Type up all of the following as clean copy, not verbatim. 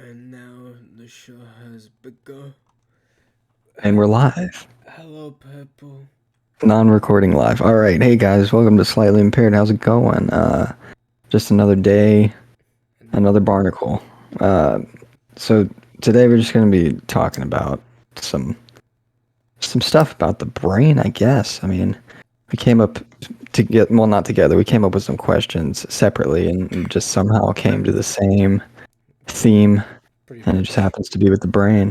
And now the show has begun. And we're live. Hello, people. Non-recording live. All right. Hey guys, welcome to Slightly Impaired. How's it going? Just another day, another barnacle. Uh, so today we're just going to be talking about some stuff about the brain, I guess. I mean, we came up to get not together. We came up with some questions separately and just somehow came to the same theme, Pretty and it much, just happens to be with the brain.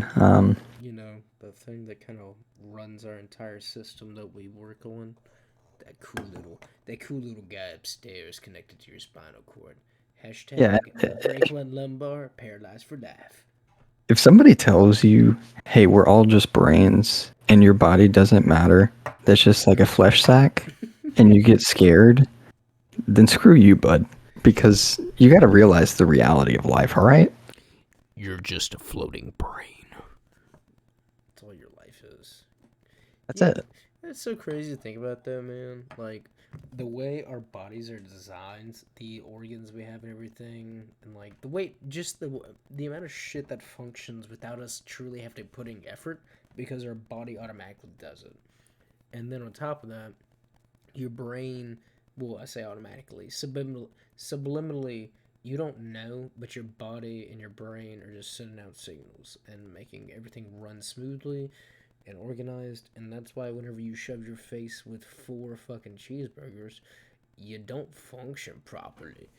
the thing that kind of runs our entire system that we work on. That cool little guy upstairs connected to your spinal cord. Yeah. Hashtag break one lumbar, paralyzed for life. If somebody tells you, hey, we're all just brains and your body doesn't matter, that's just like a flesh sack, and you get scared, then screw you, bud. Because you got to realize the reality of life, all right? You're just a floating brain. That's all your life is. That's Yeah, it. it's so crazy to think about that, man. Like, the way our bodies are designed, the organs we have and everything, and like the way, just the amount of shit that functions without us truly have to put in effort because our body automatically does it. And then on top of that, your brain, well, I say automatically, subliminally, you don't know, but your body and your brain are just sending out signals and making everything run smoothly and organized. And that's why whenever you shove your face with 4 fucking cheeseburgers, you don't function properly.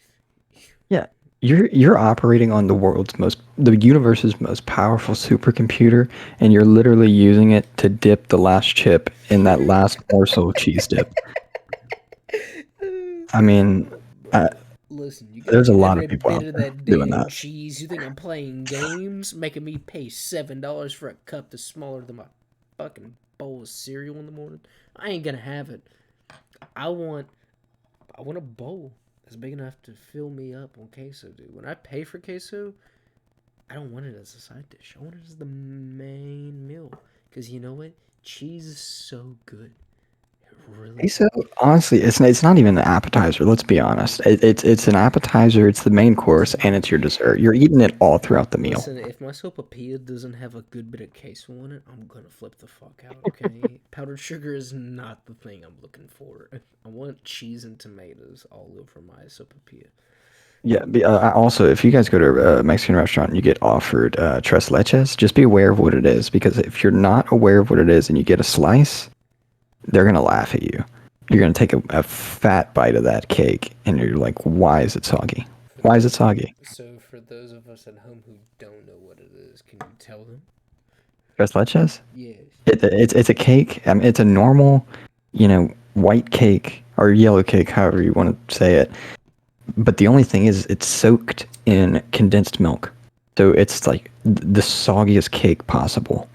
Yeah. You're operating on the universe's most powerful supercomputer, and you're literally using it to dip the last chip in that last morsel of cheese dip. I mean, uh, Bro, listen, you give there's a me lot every of people bit out of there that doing damn that. cheese. You think I'm playing games? Making me pay $7 for a cup that's smaller than my fucking bowl of cereal in the morning? I ain't gonna have it. I want I want a bowl that's big enough to fill me up on queso, dude. When I pay for queso, I don't want it as a side dish. I want it as the main meal. Cause you know what? Cheese is so good. It really So is. honestly, it's not even an appetizer. Let's be honest. It's an appetizer. It's the main course, Listen, and it's your dessert. You're eating it all throughout the meal. listen. If my sopapilla doesn't have a good bit of queso on it, I'm gonna flip the fuck out. Okay, powdered sugar is not the thing I'm looking for. I want cheese and tomatoes all over my sopapilla. Yeah. Also, if you guys go to a Mexican restaurant and you get offered tres leches, just be aware of what it is, because if you're not aware of what it is and you get a slice, they're gonna laugh at you. You're gonna take a fat bite of that cake, and you're like, "Why is it soggy? For Why is it those, soggy?" for those of us at home who don't know what it is, can you tell them? Tres leches? Yes. It's a cake. It's a normal, white cake or yellow cake, however you want to say it. But the only thing is, it's soaked in condensed milk, so it's like the soggiest cake possible.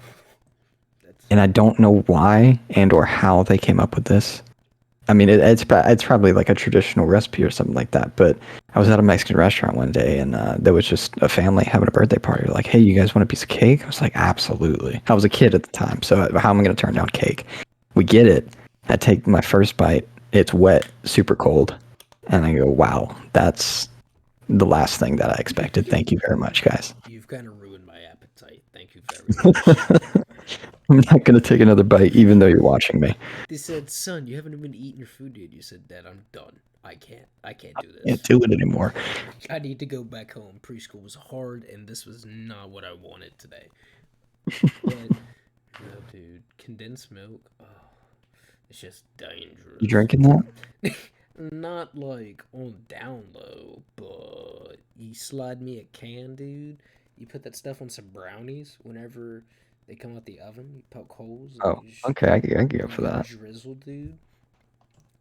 That's And I don't know why and or how they came up with this. I mean, it's probably like a traditional recipe or something like that. But I was at a Mexican restaurant one day, and there was just a family having a birthday party. Like, hey, you guys want a piece of cake? I was like, absolutely. I was a kid at the time, so how am I going to turn down cake? We get it. I take my first bite. It's wet, super cold, and I go, wow, that's the last thing that I expected. Thank you very much, guys. you've kind of ruined my appetite. Thank you very much. I'm not going to take another bite, even though you're watching me. They said, "Son, you haven't even eaten your food yet." You said, "Dad, I'm done. I can't. I can't do Can't this. do it anymore. I need to go back home. Preschool was hard, and this was not what I wanted today." But no, dude, condensed milk. Oh, it's just You dangerous. drinking that? Not like on down low, but you slide me a can, dude. You put that stuff on some brownies whenever they come out the oven. You poke holes and Oh, okay. I can go for you that. drizzle, dude.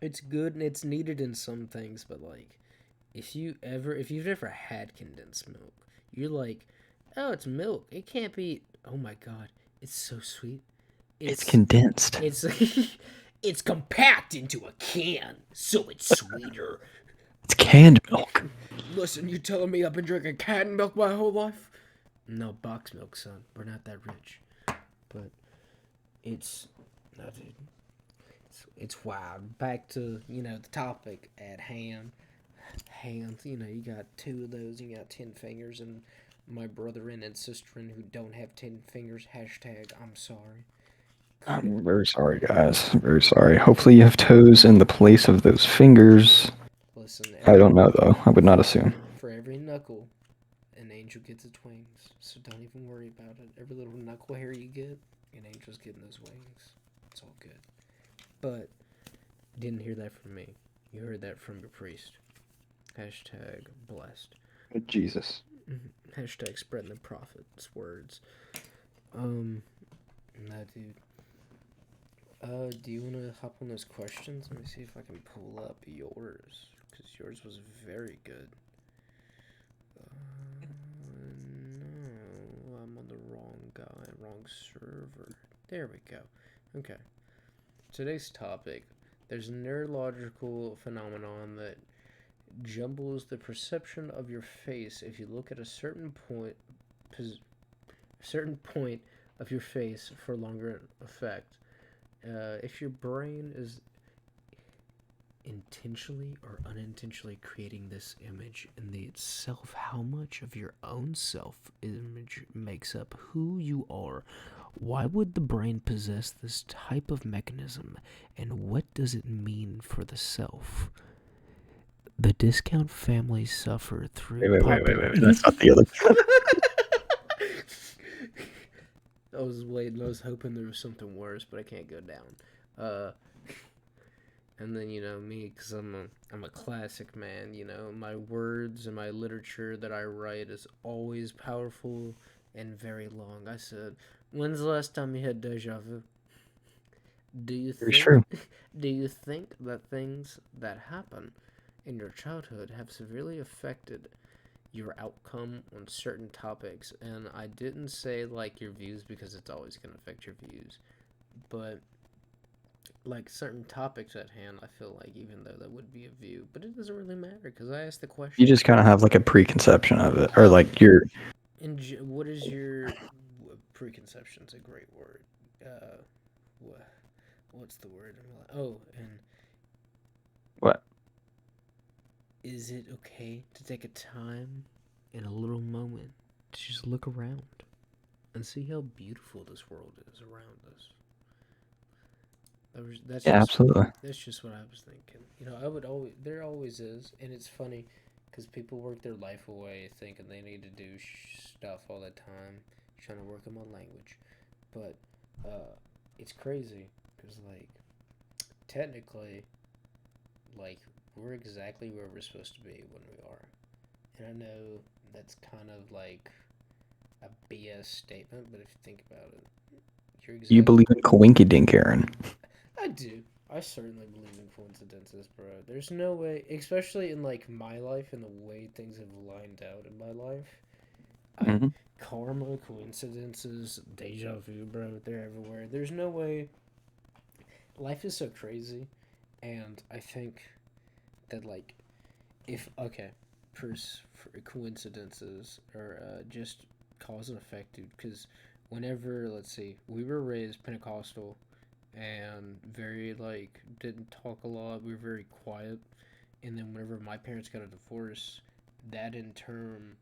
It's good and it's needed in some things, but like if you've ever had condensed milk, you're like, oh, it's milk. It can't be. Oh my god, it's so sweet. It's It's condensed. it's it's compact into a can, so it's sweeter. It's canned milk. Listen, you telling me I've been drinking canned milk my whole life? No, box milk, son. We're not that rich. But it's no, dude. It's wild. Back to the topic at hand. Hands. You got two of those. You got 10 fingers, and my brethren and sisterin who don't have 10 fingers, hashtag I'm sorry. I'm very sorry, guys. I'm very sorry. Hopefully, you have toes in the place of those fingers. Listen, I don't know, though. I would not assume. for every knuckle, an angel gets its wings. So don't even worry about it. Every little knuckle hair you get, an angel's getting those wings. It's all good. But didn't hear that from me. You heard that from your priest. Hashtag blessed. Jesus. Hashtag spreading the prophet's words. Nah, dude. Do you want to hop on those questions? Let me see if I can pull up yours. Because yours was very good. No, I'm on the wrong guy, wrong server. There we go. Okay. Today's topic. There's a neurological phenomenon that jumbles the perception of your face if you look at a certain point of your face for longer effect. If your brain is intentionally or unintentionally creating this image in the itself, how much of your own self image makes up who you are? Why would the brain possess this type of mechanism, and what does it mean for the self? The discount family suffer through Wait. That's not the other. I was hoping there was something worse, but I can't go down. And then, me, because I'm a classic man, my words and my literature that I write is always powerful and very long. I said, when's the last time you had deja vu? Do you think that things that happen in your childhood have severely affected your outcome on certain topics? And I didn't say like your views because it's always going to affect your views, but like certain topics at hand, I feel like even though that would be a view, but it doesn't really matter because I asked the question. You just kind of have like a preconception of it, or like your. What is your preconception's a great word. What's the word? And What? is it okay to take a time and a little moment to just look around and see how beautiful this world is around us? Absolutely. That's just what I was thinking. There always is, and it's funny because people work their life away thinking they need to do stuff all the time, trying to work on my language, but it's crazy because like technically, like we're exactly where we're supposed to be when we are, and I know that's kind of like a BS statement, but if you think about it, You believe in coinkydink, Aaron? I do. I certainly believe in coincidences, bro. There's no way, especially in like my life and the way things have lined out in my life. Karma, coincidences, deja vu, bro. They're everywhere. There's no way. Life is so crazy, and I think that like, if for coincidences or just cause and effect, dude. Because whenever, let's see, we were raised Pentecostal and very like didn't talk a lot. We were very quiet, and then whenever my parents got a divorce, that in turn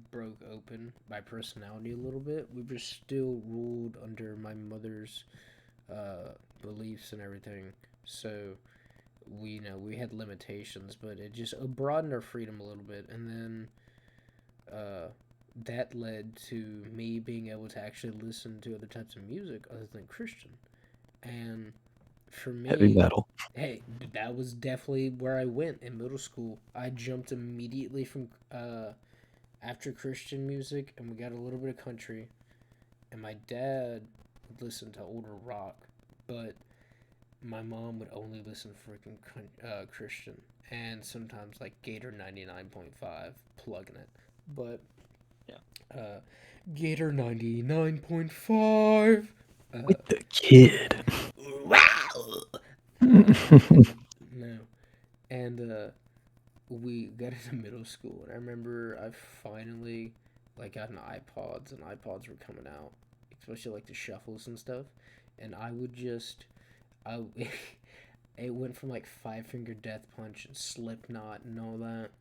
broke open my personality a little bit. We were still ruled under my mother's beliefs and everything, so we had limitations, but it just broadened our freedom a little bit, and then that led to me being able to actually listen to other types of music other than Christian. And for me, heavy metal. Hey, that was definitely where I went in middle school. I jumped immediately from after Christian music, and we got a little bit of country. And my dad would listen to older rock, but my mom would only listen to freaking Christian, and sometimes like Gator 99.5, plugging it. But Gator 99.5. With the kid. No. And we got into middle school, and I remember I finally like got an iPods, and iPods were coming out, especially like the shuffles and stuff. And I would just, I it went from like Five Finger Death Punch and Slipknot and all that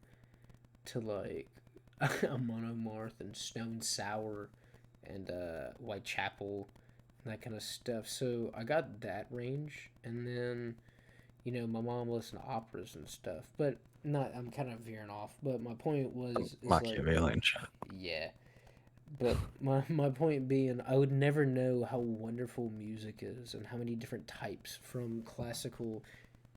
to like a Monomarth and Stone Sour and Whitechapel and that kind of stuff. So I got that range, and then my mom listened to operas and stuff. But not, I'm kind of veering off. But my point was is like, Machiavellian shit. yeah. But my point being, I would never know how wonderful music is and how many different types, from classical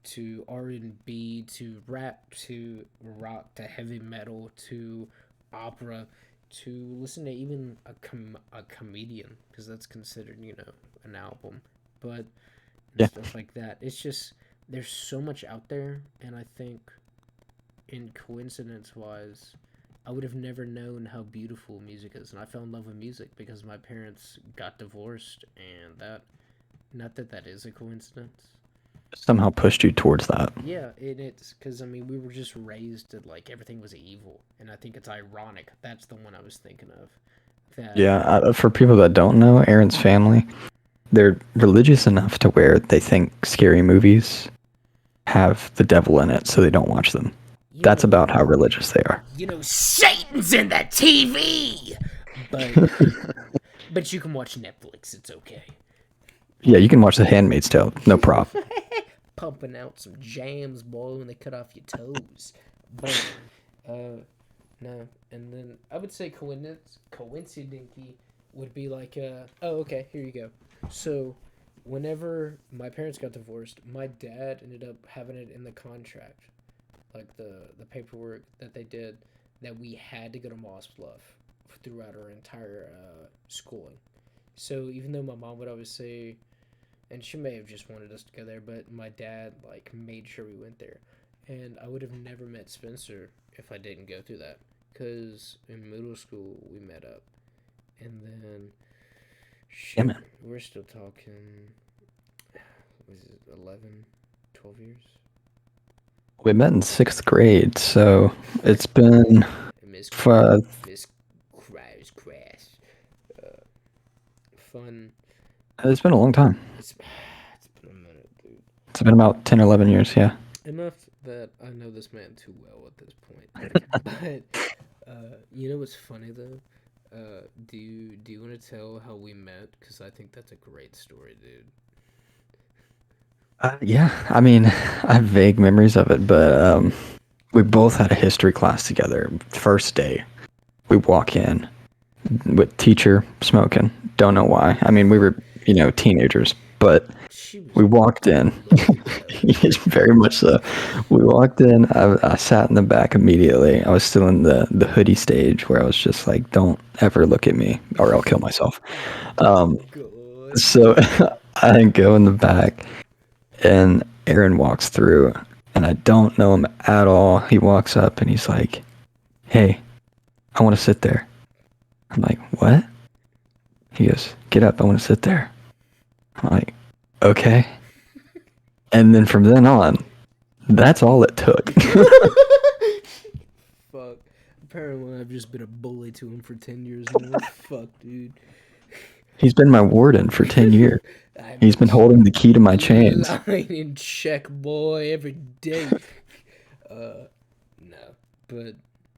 to R&B to rap to rock to heavy metal to opera to listen to even a comedian, because that's considered an album, but Yeah. stuff like that. It's just there's so much out there, and I think in coincidence wise, I would have never known how beautiful music is, and I fell in love with music because my parents got divorced, and that, not that that is a coincidence. Somehow pushed you towards that. Yeah, it's because I mean we were just raised that like everything was evil, and I think it's ironic. That's the one I was thinking of. That Yeah, for people that don't know, Aaron's family, they're religious enough to where they think scary movies have the devil in it, so they don't watch them. That's about how religious they are. Satan's in the TV, but you can watch Netflix. It's okay. Yeah, you can watch The Handmaid's Tale, no problem. Pumping out some jams, boy, when they cut off your toes. But no, and then I would say coincidentally would be like oh, okay, here you go. So whenever my parents got divorced, my dad ended up having it in the contract, like the paperwork that they did, that we had to go to Moss Bluff throughout our entire schooling. So even though my mom would always say, and she may have just wanted us to go there, but my dad like made sure we went there, and I would have never met Spencer if I didn't go through that, because in middle school we met up, and then shit, man. we're still talking, was it 11, 12 years? We met in 6th grade, so it's been Miss for Crash. Fun. it's been a long time. It's been a minute, dude. It's been about 10 or 11 years, yeah. Enough that I know this man too well at this point. But you know what's funny though? Do you want to tell how we met? Because I think that's a great story, dude. Yeah, I mean, I have vague memories of it, but we both had a history class together. First day, we walk in with teacher smoking. Don't know why. I mean, we were, teenagers, but we walked in. Very much so. We walked in. I sat in the back immediately. I was still in the hoodie stage where I was just like, don't ever look at me or I'll kill myself. So I go in the back, and Aaron walks through, and I don't know him at all. He walks up and he's like, hey, I want to sit there. I'm like, what? He goes, get up, I want to sit there. I'm like, okay. And then from then on, that's all it took. Fuck. Apparently I've just been a bully to him for 10 years now. Fuck, dude. He's been my warden for 10 years. He's been holding the key to my chains. Lying in check, boy, every day. No, but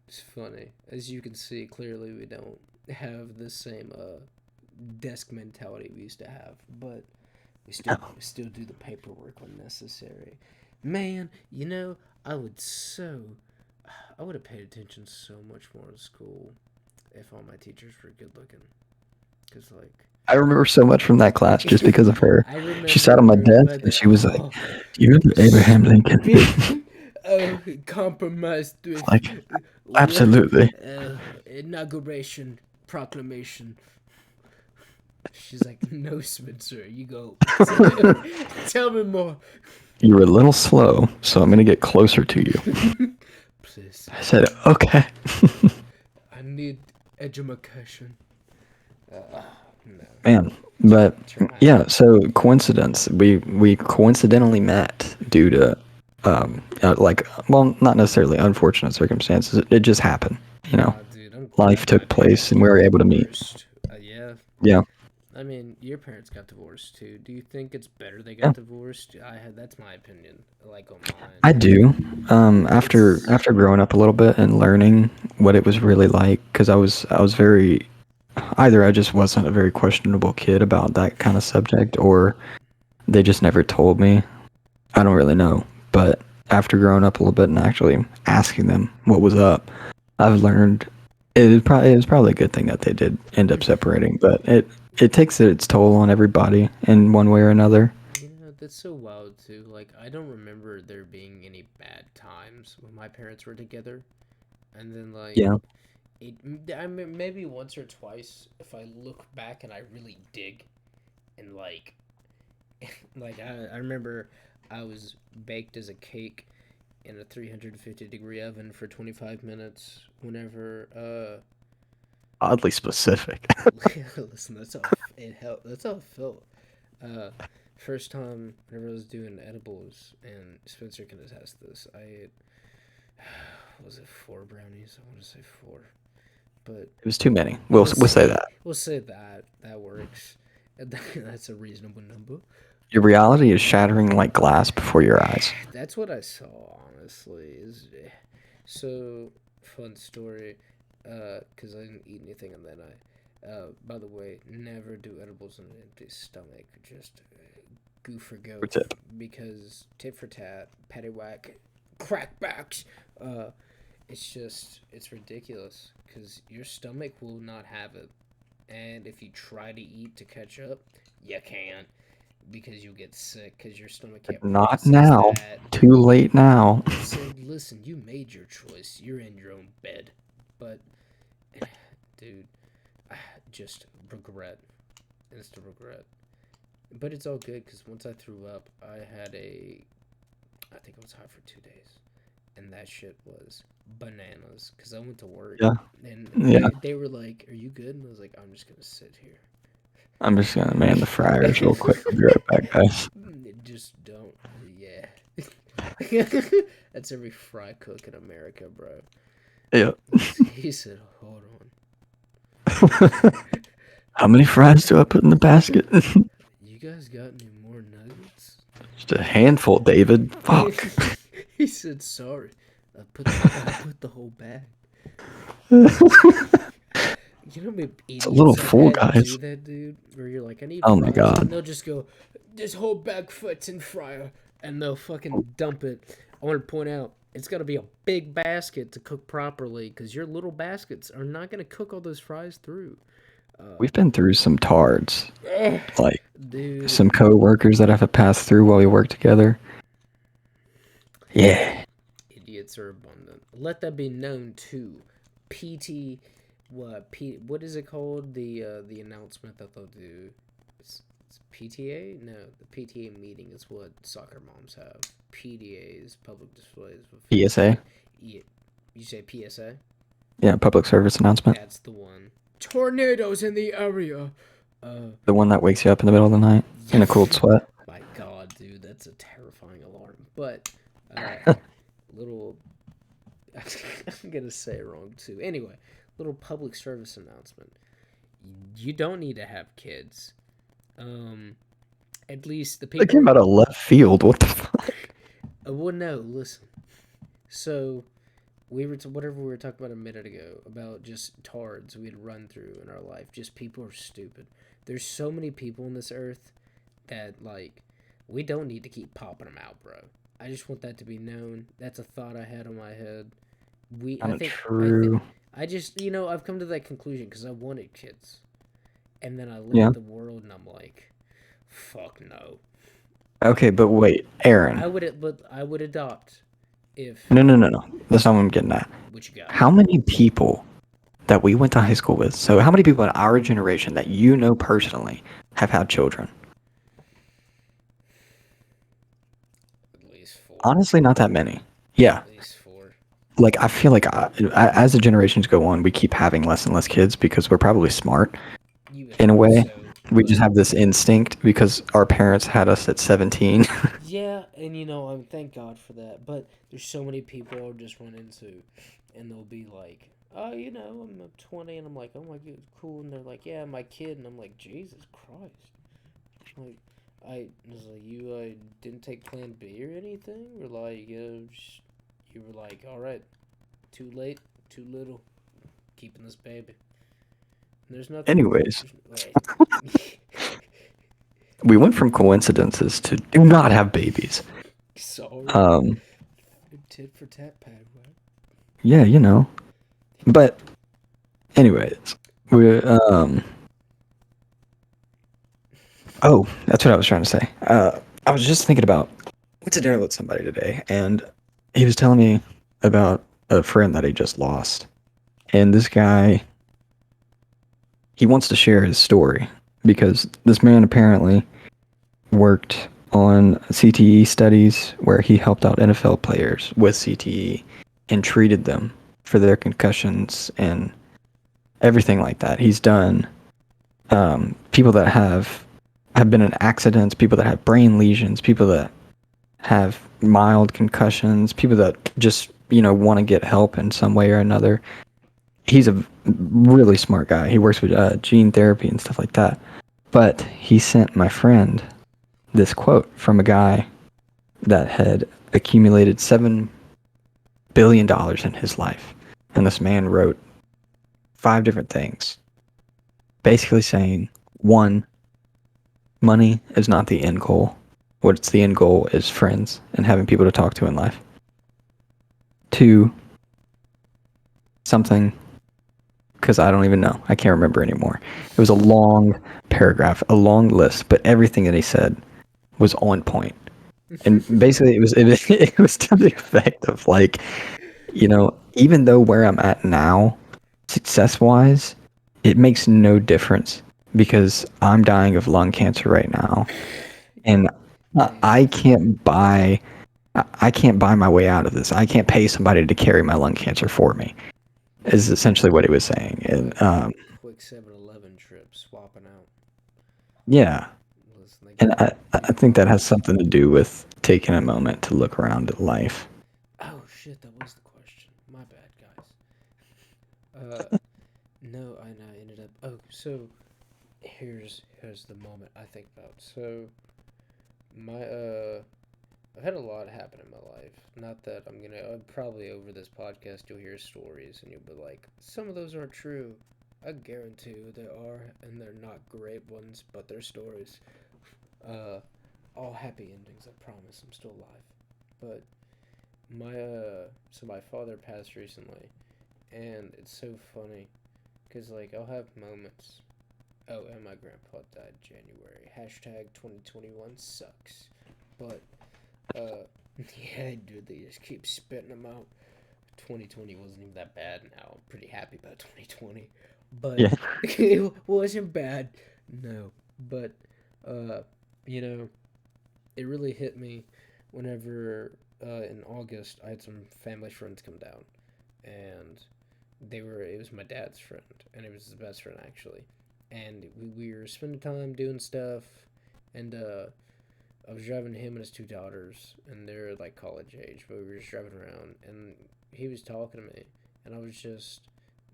it's funny. As you can see, clearly we don't have the same desk mentality we used to have, but we still do the paperwork when necessary. Man, I would have paid attention so much more in school if all my teachers were good looking. Cause like I remember so much from that class just because of her. She sat on my desk and she was like, "You remember Abraham Lincoln?" Compromised with like, absolutely. Inauguration proclamation. She's like, no, Spencer, you go. Tell me more. You were a little slow, so I'm gonna get closer to you. Please. I said, okay. I need education. No. Man, but yeah, so coincidence. We coincidentally met due to not necessarily unfortunate circumstances. It just happened, Dude, life took place and we were able to meet. Yeah. Yeah. I mean, your parents got divorced too. Do you think it's better they Yeah, got divorced? I had that's my opinion. Like on mine, I do. After it's after growing up a little bit and learning what it was really like, because I was very either I just wasn't a very questionable kid about that kind of subject, or they just never told me. I don't really know. But after growing up a little bit and actually asking them what was up, I've learned it was probably a good thing that they did end up separating. But it takes its toll on everybody in one way or another. that's so wild too. Like I don't remember there being any bad times when my parents were together, and then like Yeah, it. I mean, maybe once or twice if I look back and I really dig and like like I remember I was baked as a cake in a 350-degree oven for 25 minutes whenever oddly specific. listen, that's how it helped. That's how it felt. uh First time whenever I was doing edibles, and Spencer can attest this, I ate was it 4 brownies? I want to say 4, but It was too many. We'll say that. we'll say that that works. That's a reasonable number. Your reality is shattering like glass before your eyes. That's what I saw, honestly. So fun story. Cause I didn't eat anything on that night. By the way, never do edibles on an empty stomach. Just goof for Pro go, tip. because tit for tat, patty whack, crackbacks. Uh, it's ridiculous. Cause your stomach will not have it, and if you try to eat to catch up, you can't, because you'll get sick because your stomach can't Not process now. that. Too late now. I said, listen, you made your choice. You're in your own bed. But, dude, just regret. Instant regret. But it's all good because once I threw up, I think I was high for 2 days. And that shit was bananas because I went to work. Yeah. And Yeah. they were like, are you good? And I was like, I'm just going to sit here. I'm just gonna man the fryers real quick. I'll be right back, guys. Just don't. Yeah. That's every fry cook in America, bro. Yeah. He said, hold on. How many fries do I put in the basket? You guys got any more nuggets? Just a handful, David. Fuck. He said, sorry. I put the whole bag. You know how many It's a little idiots I've full, had do guys. that, dude? Where you're like, I need Oh my fries. And god. they'll just go, this whole bag fits in fryer. And they'll fucking dump it. I want to point out, it's got to be a big basket to cook properly, because your little baskets are not going to cook all those fries through. We've been through some tards. Ugh, Like dude, some co-workers that have to pass through while we work together. Yeah. idiots are abundant. Let that be known too. PT, what is it called? The announcement that they'll do. It's PTA? No, the PTA meeting is what soccer moms have. PDAs, public displays. PSA. Yeah, you say PSA? Yeah, public service announcement. That's the one. Tornadoes in the area. The one that wakes you up in the middle of the night in a cold sweat. My God, dude, that's a terrifying alarm. But little, I'm gonna say it wrong too. Anyway, little public service announcement. You don't need to have kids. At least the That people. came out of left field. What the fuck? Well, no, listen. So whatever we were talking about a minute ago about just tards we'd run through in our life. Just people are stupid. There's so many people on this earth that like we don't need to keep popping them out, bro. I just want that to be known. That's a thought I had on my head. Kind of true. I just I've come to that conclusion because I wanted kids, and then I look Yeah. at the world and I'm like, fuck no. Okay, but wait, Aaron. I would adopt if No. That's not what I'm getting at. what you got. How many people that we went to high school with? So, how many people in our generation that you know personally have had children? At least 4. Honestly, not that many. Yeah. At least 4. Like, I feel like as the generations go on, we keep having less and less kids because we're probably smart You would in a hope way. so, We but- just have this instinct because our parents had us at 17. Yeah, and thank God for that. But there's so many people I'll just run into, and they'll be like, I'm 20, and I'm like, oh my god, cool, and they're like, yeah, my kid, and I'm like, Jesus Christ, like, I was like, you didn't take Plan B or anything, or like, you were like, all right, too late, too little, keeping this baby. And there's nothing. Anyways, Wait. we went from coincidences to do not have babies. Sorry. Um, Tit for tat pad, right? yeah, but anyways, we oh, that's what I was trying to say. I was just thinking about went to dinner with somebody today, and he was telling me about a friend that he just lost. And this guy, he wants to share his story because this man apparently worked on CTE studies where he helped out NFL players with CTE and treated them for their concussions and everything like that. He's done people that have been in accidents, people that have brain lesions, people that have mild concussions, people that just want to get help in some way or another. He's a really smart guy. He works with gene therapy and stuff like that. But he sent my friend this quote from a guy that had accumulated $7 billion in his life. And this man wrote 5 different things, basically saying, one, money is not the end goal. What's the end goal is friends and having people to talk to in life. 2, something, because I don't even know. I can't remember anymore. It was a long paragraph, a long list, but everything that he said was on point. And basically, it was to the effect of like, even though where I'm at now, success wise, it makes no difference because I'm dying of lung cancer right now, and I Damn. can't buy. I can't buy my way out of this. I can't pay somebody to carry my lung cancer for me. Is essentially what he was saying, and Quick 7-Eleven trip, swapping out. yeah, Listen, they and got I think that has something to do with taking a moment to look around at life. Oh shit, that was the question. My bad, guys. Uh, no, I ended up. Oh, so here's the moment I think about. So my I've had a lot happen in my life. Not that I'm gonna. Probably over this podcast you'll hear stories and you'll be like, some of those aren't true. I guarantee you they are, and they're not great ones, but they're stories. Uh, all happy endings. I promise. I'm still alive. But so my father passed recently, and it's so funny, cause like I'll have moments. Oh, and my grandpa died January. Hashtag 2021 sucks. But yeah, dude, they just keep spitting them out. 2020 wasn't even that bad. Now I'm pretty happy about 2020, but Yeah. it wasn't bad. No, but uh, you know, it really hit me whenever in August I had some family friends come down, and it was my dad's friend, and it was his best friend actually, and we were spending time doing stuff, and I was driving him and his 2 daughters, and they're like college age, but we were just driving around, and he was talking to me, and I was just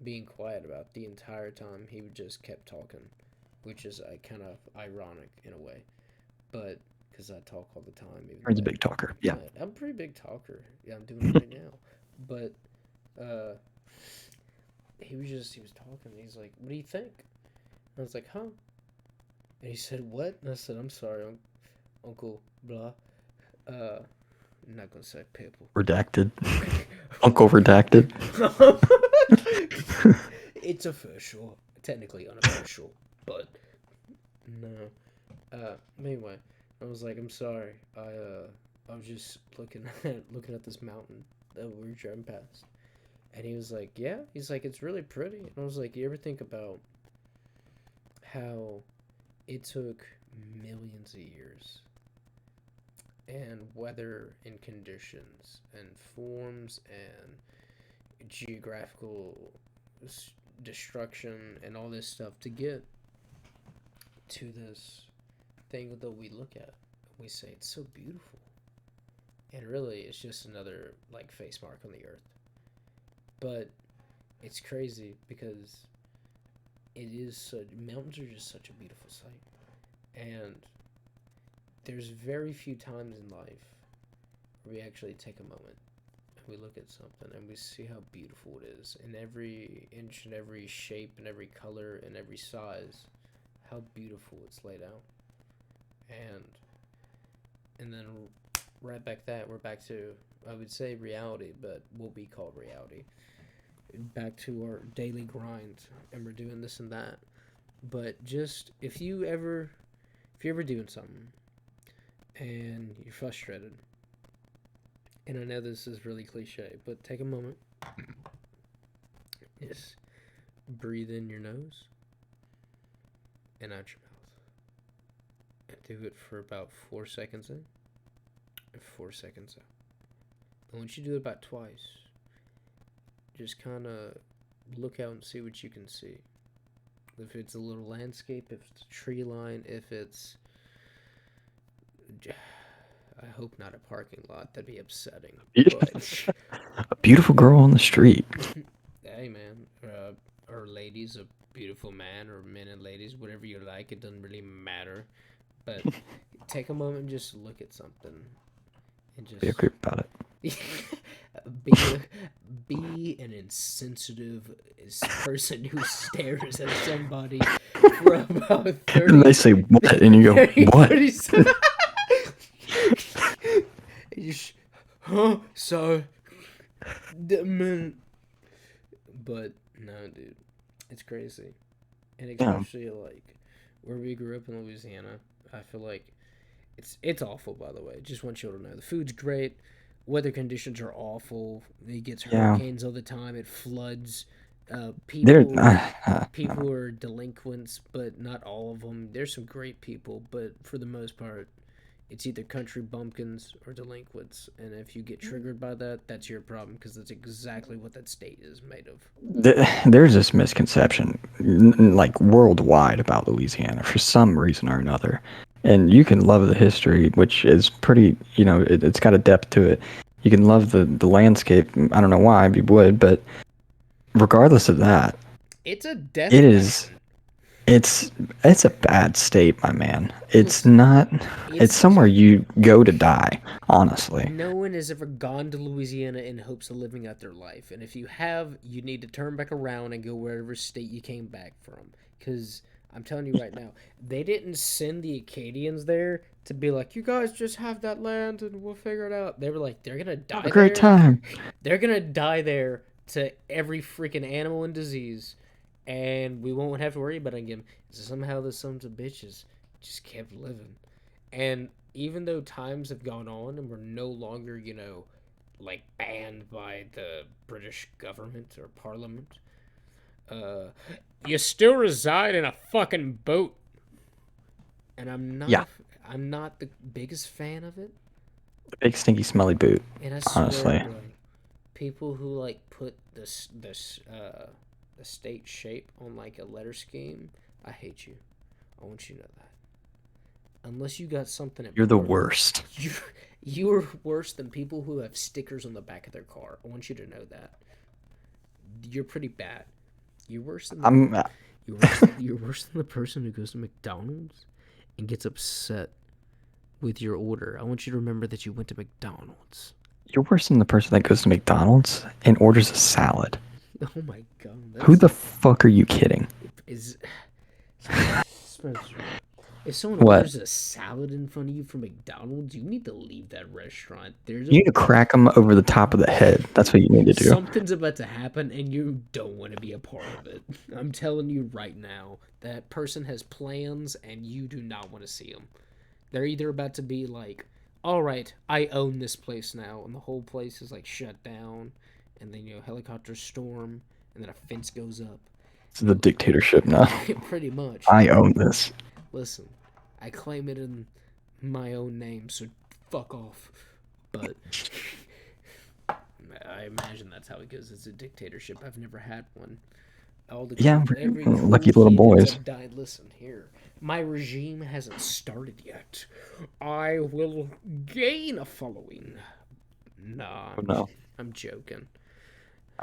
being quiet about the entire time. He just kept talking, which is kind of ironic in a way, but because I talk all the time, even Aaron's a though big talker. Yeah. I'm a pretty big talker. Yeah, I'm doing it right now, but uh, he was talking. And he's like, "What do you think?" And I was like, "Huh?" And he said, "What?" And I said, "I'm sorry, Uncle blah." Uh, I'm not gonna say people. Redacted. Uncle Redacted. It's official, technically unofficial, but no. Anyway, I was like, I'm sorry. I was just looking at this mountain that we were driving past, and he was like, yeah. He's like, it's really pretty, and I was like, you ever think about how it took millions of years and weather and conditions and forms and geographical destruction and all this stuff to get to this thing that we look at and we say it's so beautiful, and really it's just another like face mark on the earth. But it's crazy because mountains are just such a beautiful sight, and there's very few times in life where we actually take a moment and we look at something and we see how beautiful it is in every inch and every shape and every color and every size, how beautiful it's laid out. And then we're back to, I would say, reality, but what we call reality. Back to our daily grind, and we're doing this and that. But just if you're ever doing something and you're frustrated, and I know this is really cliche, but take a moment, just breathe in your nose and out your mouth, and do it for about 4 seconds in and 4 seconds out. And once you do it about twice, just kind of look out and see what you can see. If it's a little landscape, if it's a tree line, if it's, I hope not a parking lot. That'd be upsetting. But A beautiful girl on the street. hey, man, or ladies, a beautiful man, or men and ladies, whatever you like. It doesn't really matter. But take a moment and just look at something, and just Be a creep about it. be be an insensitive person who stares at somebody for about 30 And they say what, and you go 30, what? 30 seconds. Huh? So, but no, dude, it's crazy, and especially like where we grew up in Louisiana. I feel like it's awful. By the way, just want you to know the food's great. Weather conditions are awful. It gets hurricanes all the time. It floods. People people are delinquents, but not all of them. There's some great people, but for the most part, it's either country bumpkins or delinquents. And if you get triggered by that, that's your problem, because that's exactly what that state is made of. There's this misconception, like worldwide, about Louisiana for some reason or another. And you can love the history, which is pretty, it's got a depth to it. You can love the landscape. I don't know why you would, but regardless of that, it's a death. It is. It's a bad state, my man. It's not. It's somewhere you go to die, honestly. No one has ever gone to Louisiana in hopes of living out their life, and if you have, you need to turn back around and go wherever state you came back from. Because I'm telling you right now, they didn't send the Acadians there to be like, you guys just have that land and we'll figure it out. They were like, they're gonna die Have a great there. time. They're gonna die there to every freaking animal and disease, and we won't have to worry about it again. So somehow the sons of bitches just kept living. And even though times have gone on and we're no longer, like banned by the British government or parliament, you still reside in a fucking boat. And I'm not the biggest fan of it. The big stinky smelly boot. And I swear, honestly, bro, people who like put the state shape on like a letter scheme, I hate you. I want you to know that. Unless you got something. You're the worst. You're worse than people who have stickers on the back of their car. I want you to know that. You're pretty bad. You're worse than you're worse than the person who goes to McDonald's and gets upset with your order. I want you to remember that you went to McDonald's. You're worse than the person that goes to McDonald's and orders a salad. Oh my god. Who the fuck are you kidding? Spencer, if someone orders a salad in front of you from McDonald's, you need to leave that restaurant. You need to crack them over the top of the head. That's what you need to do. Something's about to happen, and you don't want to be a part of it. I'm telling you right now, that person has plans, and you do not want to see them. They're either about to be like, all right, I own this place now, and the whole place is like shut down, and then, helicopters storm, and then a fence goes up. It's the dictatorship now. Pretty much. I own this. Listen, I claim it in my own name, so fuck off. But I imagine that's how it goes. It's a dictatorship. I've never had one. Every lucky little boys. Died. Listen here. My regime hasn't started yet. I will gain a following. Nah, no. I'm joking.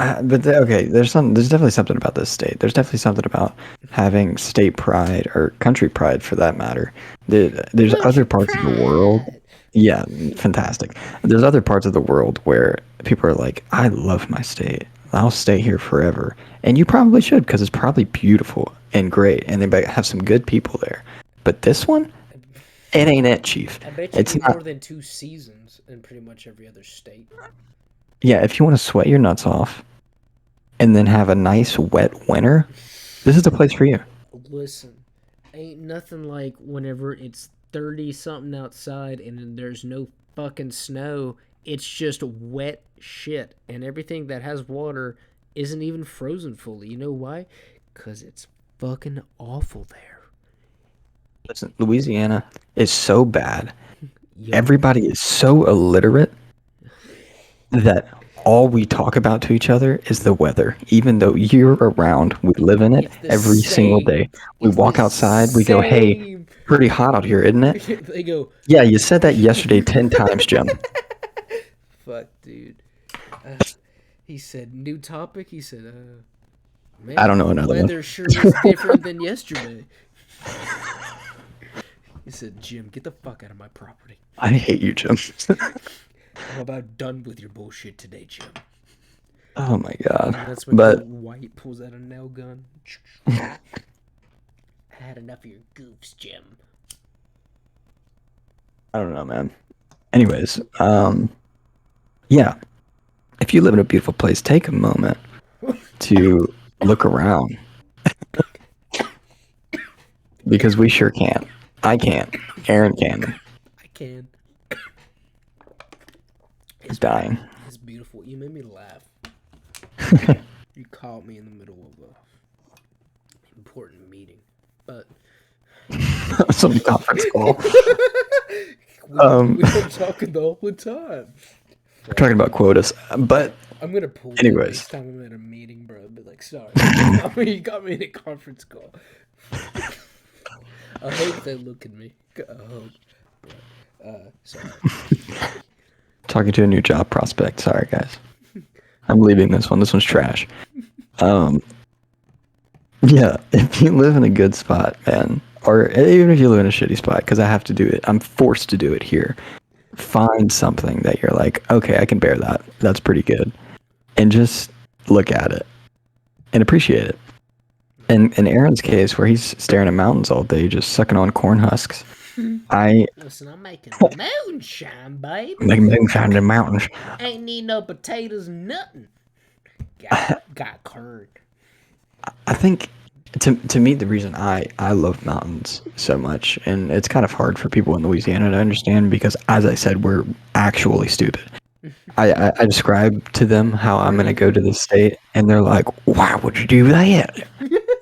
Okay, there's definitely something about this state. There's definitely something about having state pride or country pride for that matter. There's other Country parts of the world. pride. Yeah, fantastic. There's other parts of the world where people are like, I love my state. I'll stay here forever. And you probably should because it's probably beautiful and great and they might have some good people there. But this one, it ain't it, Chief. I bet you It's get not. more than 2 seasons in pretty much every other state. Yeah, if you want to sweat your nuts off and then have a nice wet winter, this is the place for you. Listen, ain't nothing like whenever it's 30 something outside and then there's no fucking snow. It's just wet shit. And everything that has water isn't even frozen fully. You know why? Because it's fucking awful there. Listen, Louisiana is so bad. Yo, Everybody is so illiterate that all we talk about to each other is the weather. Even though year around, we live in it it's the every single same. day. We It's the walk outside, we go, hey, same. pretty hot out here, isn't it? They go, Yeah, you said that yesterday 10 times, Jim. fuck, dude. He said, new topic? He said, man, I don't know the another one. weather sure was different than yesterday. He said, Jim, get the fuck out of my property. I hate you, Jim. I'm about done with your bullshit today, Jim. Oh my God. And that's when But White pulls out a nail gun. I had enough of your goofs, Jim. I don't know, man. Anyways, yeah. If you live in a beautiful place, take a moment to look around because we sure can't. I can't. Aaron can. I can. He's dying. It's beautiful. You made me laugh. You caught me in the middle of a important meeting, but Some conference call. we've been talking the whole time. We're talking about quotas, but I'm gonna pull that anyways. next time I'm at a meeting, bro. Be like, sorry, you got me in a conference call. I hope they look at me. I hope. Sorry. Talking to a new job prospect. Sorry, guys. I'm leaving this one. This one's trash. Yeah, if you live in a good spot, man, or even if you live in a shitty spot, because I have to do it, I'm forced to do it here. Find something that you're like, okay, I can bear that. That's pretty good. And just look at it and appreciate it. And in Aaron's case, where he's staring at mountains all day, just sucking on corn husks, Listen, I'm making moonshine, babe. make moonshine in the mountains. Ain't need no potatoes, nothing. Got curd. I think to me the reason I love mountains so much, and it's kind of hard for people in Louisiana to understand because, as I said, we're actually stupid. I describe to them how I'm gonna go to this state, and they're like, "Why would you do that?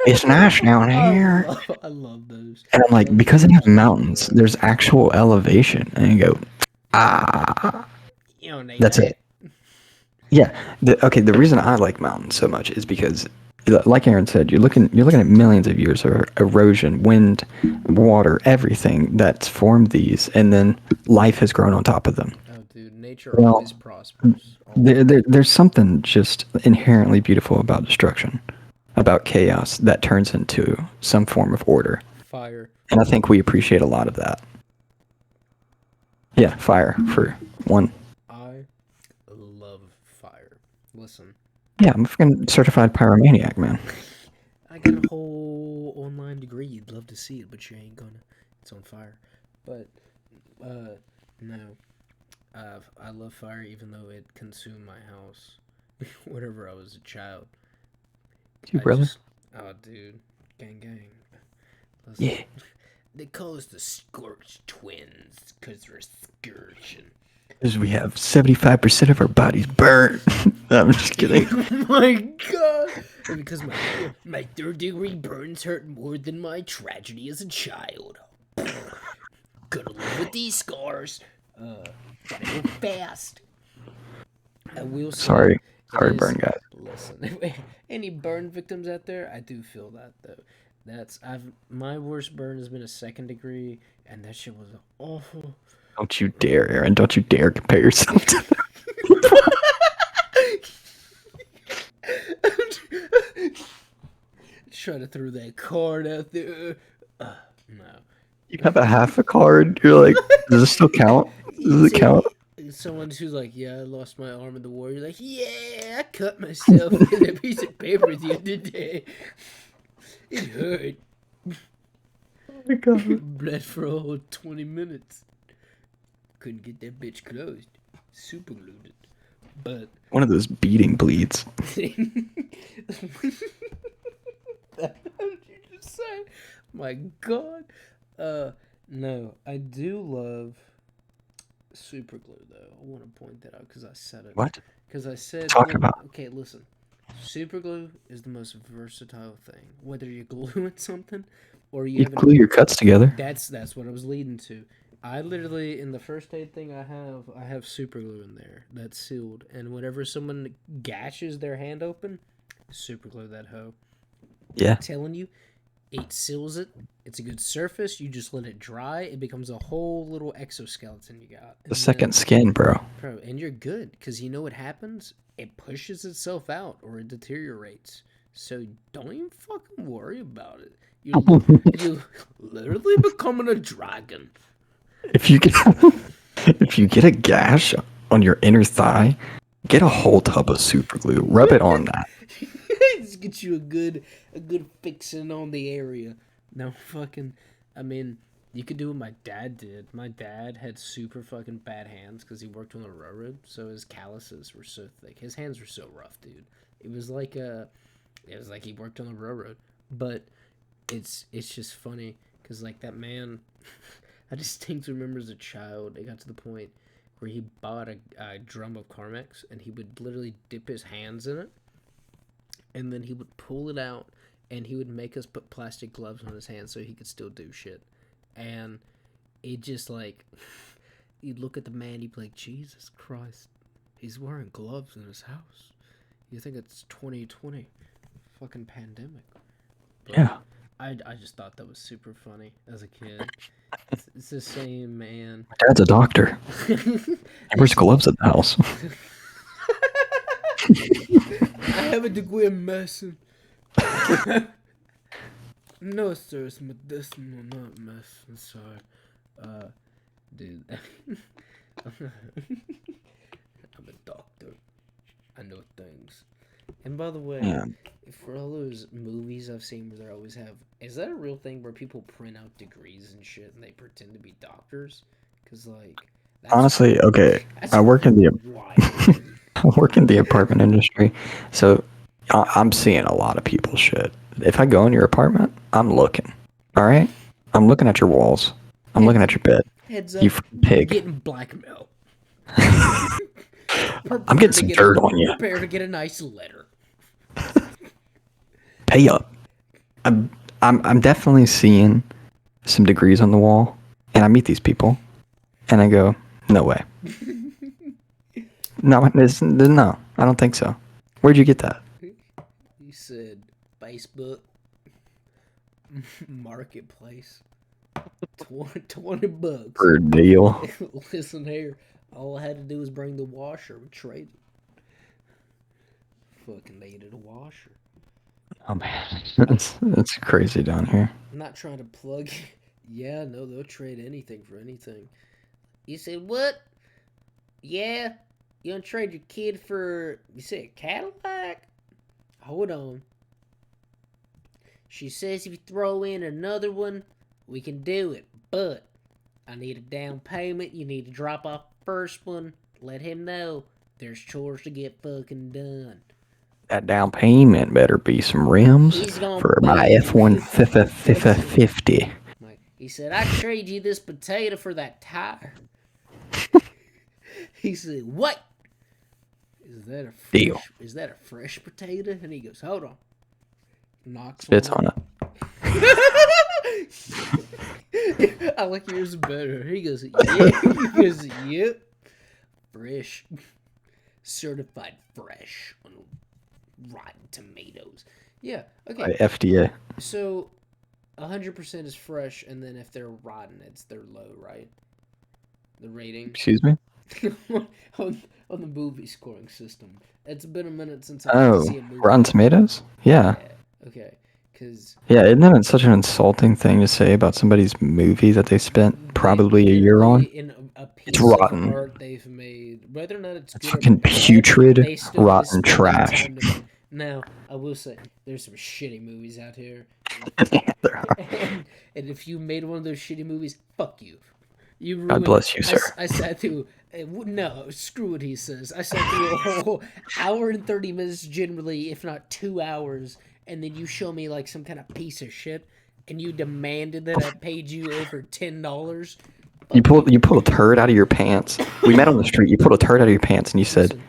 It's nice down here." I love those. And I'm like, because they have mountains, there's actual elevation, and you go, ah, You don't need that's that. it. Yeah. Okay. The reason I like mountains so much is because, like Aaron said, you're looking at millions of years of erosion, wind, water, everything that's formed these, and then life has grown on top of them. Oh, dude, nature Well, always prospers. Always. There's something just inherently beautiful about destruction, about chaos that turns into some form of order, Fire. and I think we appreciate a lot of that. Yeah, fire for one. I love fire. Listen, Yeah, I'm a freaking certified pyromaniac, man. I got a whole online degree. You'd love to see it, but you ain't gonna. It's on fire. But, no. I love fire even though it consumed my house whenever I was a child. You really? Oh, dude. Gang, gang. Listen, Yeah. they call us the Scorch Twins because we're scorching. Because we have 75% of our bodies burnt. I'm just kidding. Oh my god! And because my third degree burns hurt more than my tragedy as a child. Gotta live with these scars. Gotta go fast. I will say, Sorry, it is- burn guys. Listen, any burn victims out there, I do feel that though. My worst burn has been a 2nd degree, and that shit was awful. Don't you dare, Aaron. Don't you dare compare yourself to Try to throw that card out there. No. You have a half a card. You're like, does this still count? Does it count? Someone who's like, yeah, I lost my arm in the war. You're like, yeah, I cut myself with a piece of paper the other day. It hurt. Oh my god. Bled for a whole 20 minutes. Couldn't get that bitch closed. Super glued it. But One of those beating bleeds. what did you just say? My god. No, I do love super glue though. I want to point that out because I said it. What? Because I said Talk about. Okay, listen. Super glue is the most versatile thing. Whether you're gluing something or you You have glue your cuts together. That's what I was leading to. I literally, in the first aid thing I have super glue in there that's sealed, and whenever someone gashes their hand open, super glue that hoe. Yeah. I'm telling you, it seals it. It's a good surface. You just let it dry. It becomes a whole little exoskeleton you got. The second skin, bro. Bro, and you're good because you know what happens? It pushes itself out or it deteriorates. So don't even fucking worry about it. You literally becoming a dragon. If you get a gash on your inner thigh, get a whole tub of super glue. Rub it on that. Just get you a good fixing on the area. No fucking. I mean, you could do what my dad did. My dad had super fucking bad hands because he worked on the railroad, so his calluses were so thick. His hands were so rough, dude. It was like he worked on the railroad. But it's just funny because like that man. I distinctly remember as a child, it got to the point where he bought a drum of Carmex and he would literally dip his hands in it, and then he would pull it out and he would make us put plastic gloves on his hands so he could still do shit. And it just like, you'd look at the man, you'd be like, Jesus Christ, he's wearing gloves in his house. You think it's 2020, fucking pandemic. But Yeah. I just thought that was super funny as a kid. It's the same man. My dad's a doctor. He wears gloves at the house. I have a degree in medicine. No, sir, it's medicinal, not medicine. Sorry. Dude. I'm a doctor. I know things. And by the way, Yeah. for all those movies I've seen where they always have, is that a real thing where people print out degrees and shit and they pretend to be doctors? Because like, Honestly, okay. that's I work in the wild. I work in the apartment industry, so I'm seeing a lot of people shit. If I go in your apartment, I'm looking. All right, I'm looking at your walls. I'm looking at your bed. Heads up, You freaking pig. getting blackmail. I'm getting some dirt on you. Prepare to get a nice letter. Pay up. I'm definitely seeing some degrees on the wall, and I meet these people, and I go, no way. No, I don't think so. Where'd you get that? You said Facebook Marketplace. $20. For a deal. Listen here, all I had to do was bring the washer. We traded. Fucking needed a washer. Oh man, that's crazy down here. I'm not trying to plug. Yeah, no, they'll trade anything for anything. You said what? Yeah, you gonna trade your kid for? You said a Cadillac? Hold on. She says if you throw in another one, we can do it. But I need a down payment. You need to drop off the first one. Let him know there's chores to get fucking done. That down payment better be some rims for my F-150. He said, I trade you this potato for that tire. He said, what? Is that a fresh potato? And he goes, hold on. Knocks Spits on it. I like yours better. He goes, yeah. He goes, yep. Fresh. Certified fresh on Rotten Tomatoes. Yeah, okay. By FDA. So, 100% is fresh, and then if they're rotten, they're low, right? The rating. Excuse me? on, on the movie scoring system. It's been a minute since I've had to Oh, see a movie. Rotten Tomatoes? Yeah. Yeah. Okay. Because Yeah, isn't that such an insulting thing to say about somebody's movie that they spent they probably a year literally on? in a It's piece of rotten. art they've made, whether or not it's It's good or fucking bad, putrid, they still want to rotten spend their trash. time to make. Now, I will say, there's some shitty movies out here, There are. and if you made one of those shitty movies, fuck you. You God ruined. bless you, sir. I sat through. No, screw what he says. I sat through a whole hour and 30 minutes, generally, if not 2 hours, and then you show me like some kind of piece of shit, and you demanded that I paid you over $10. You Fuck you. pulled a turd out of your pants. We met on the street. You pulled a turd out of your pants, and you said, Listen,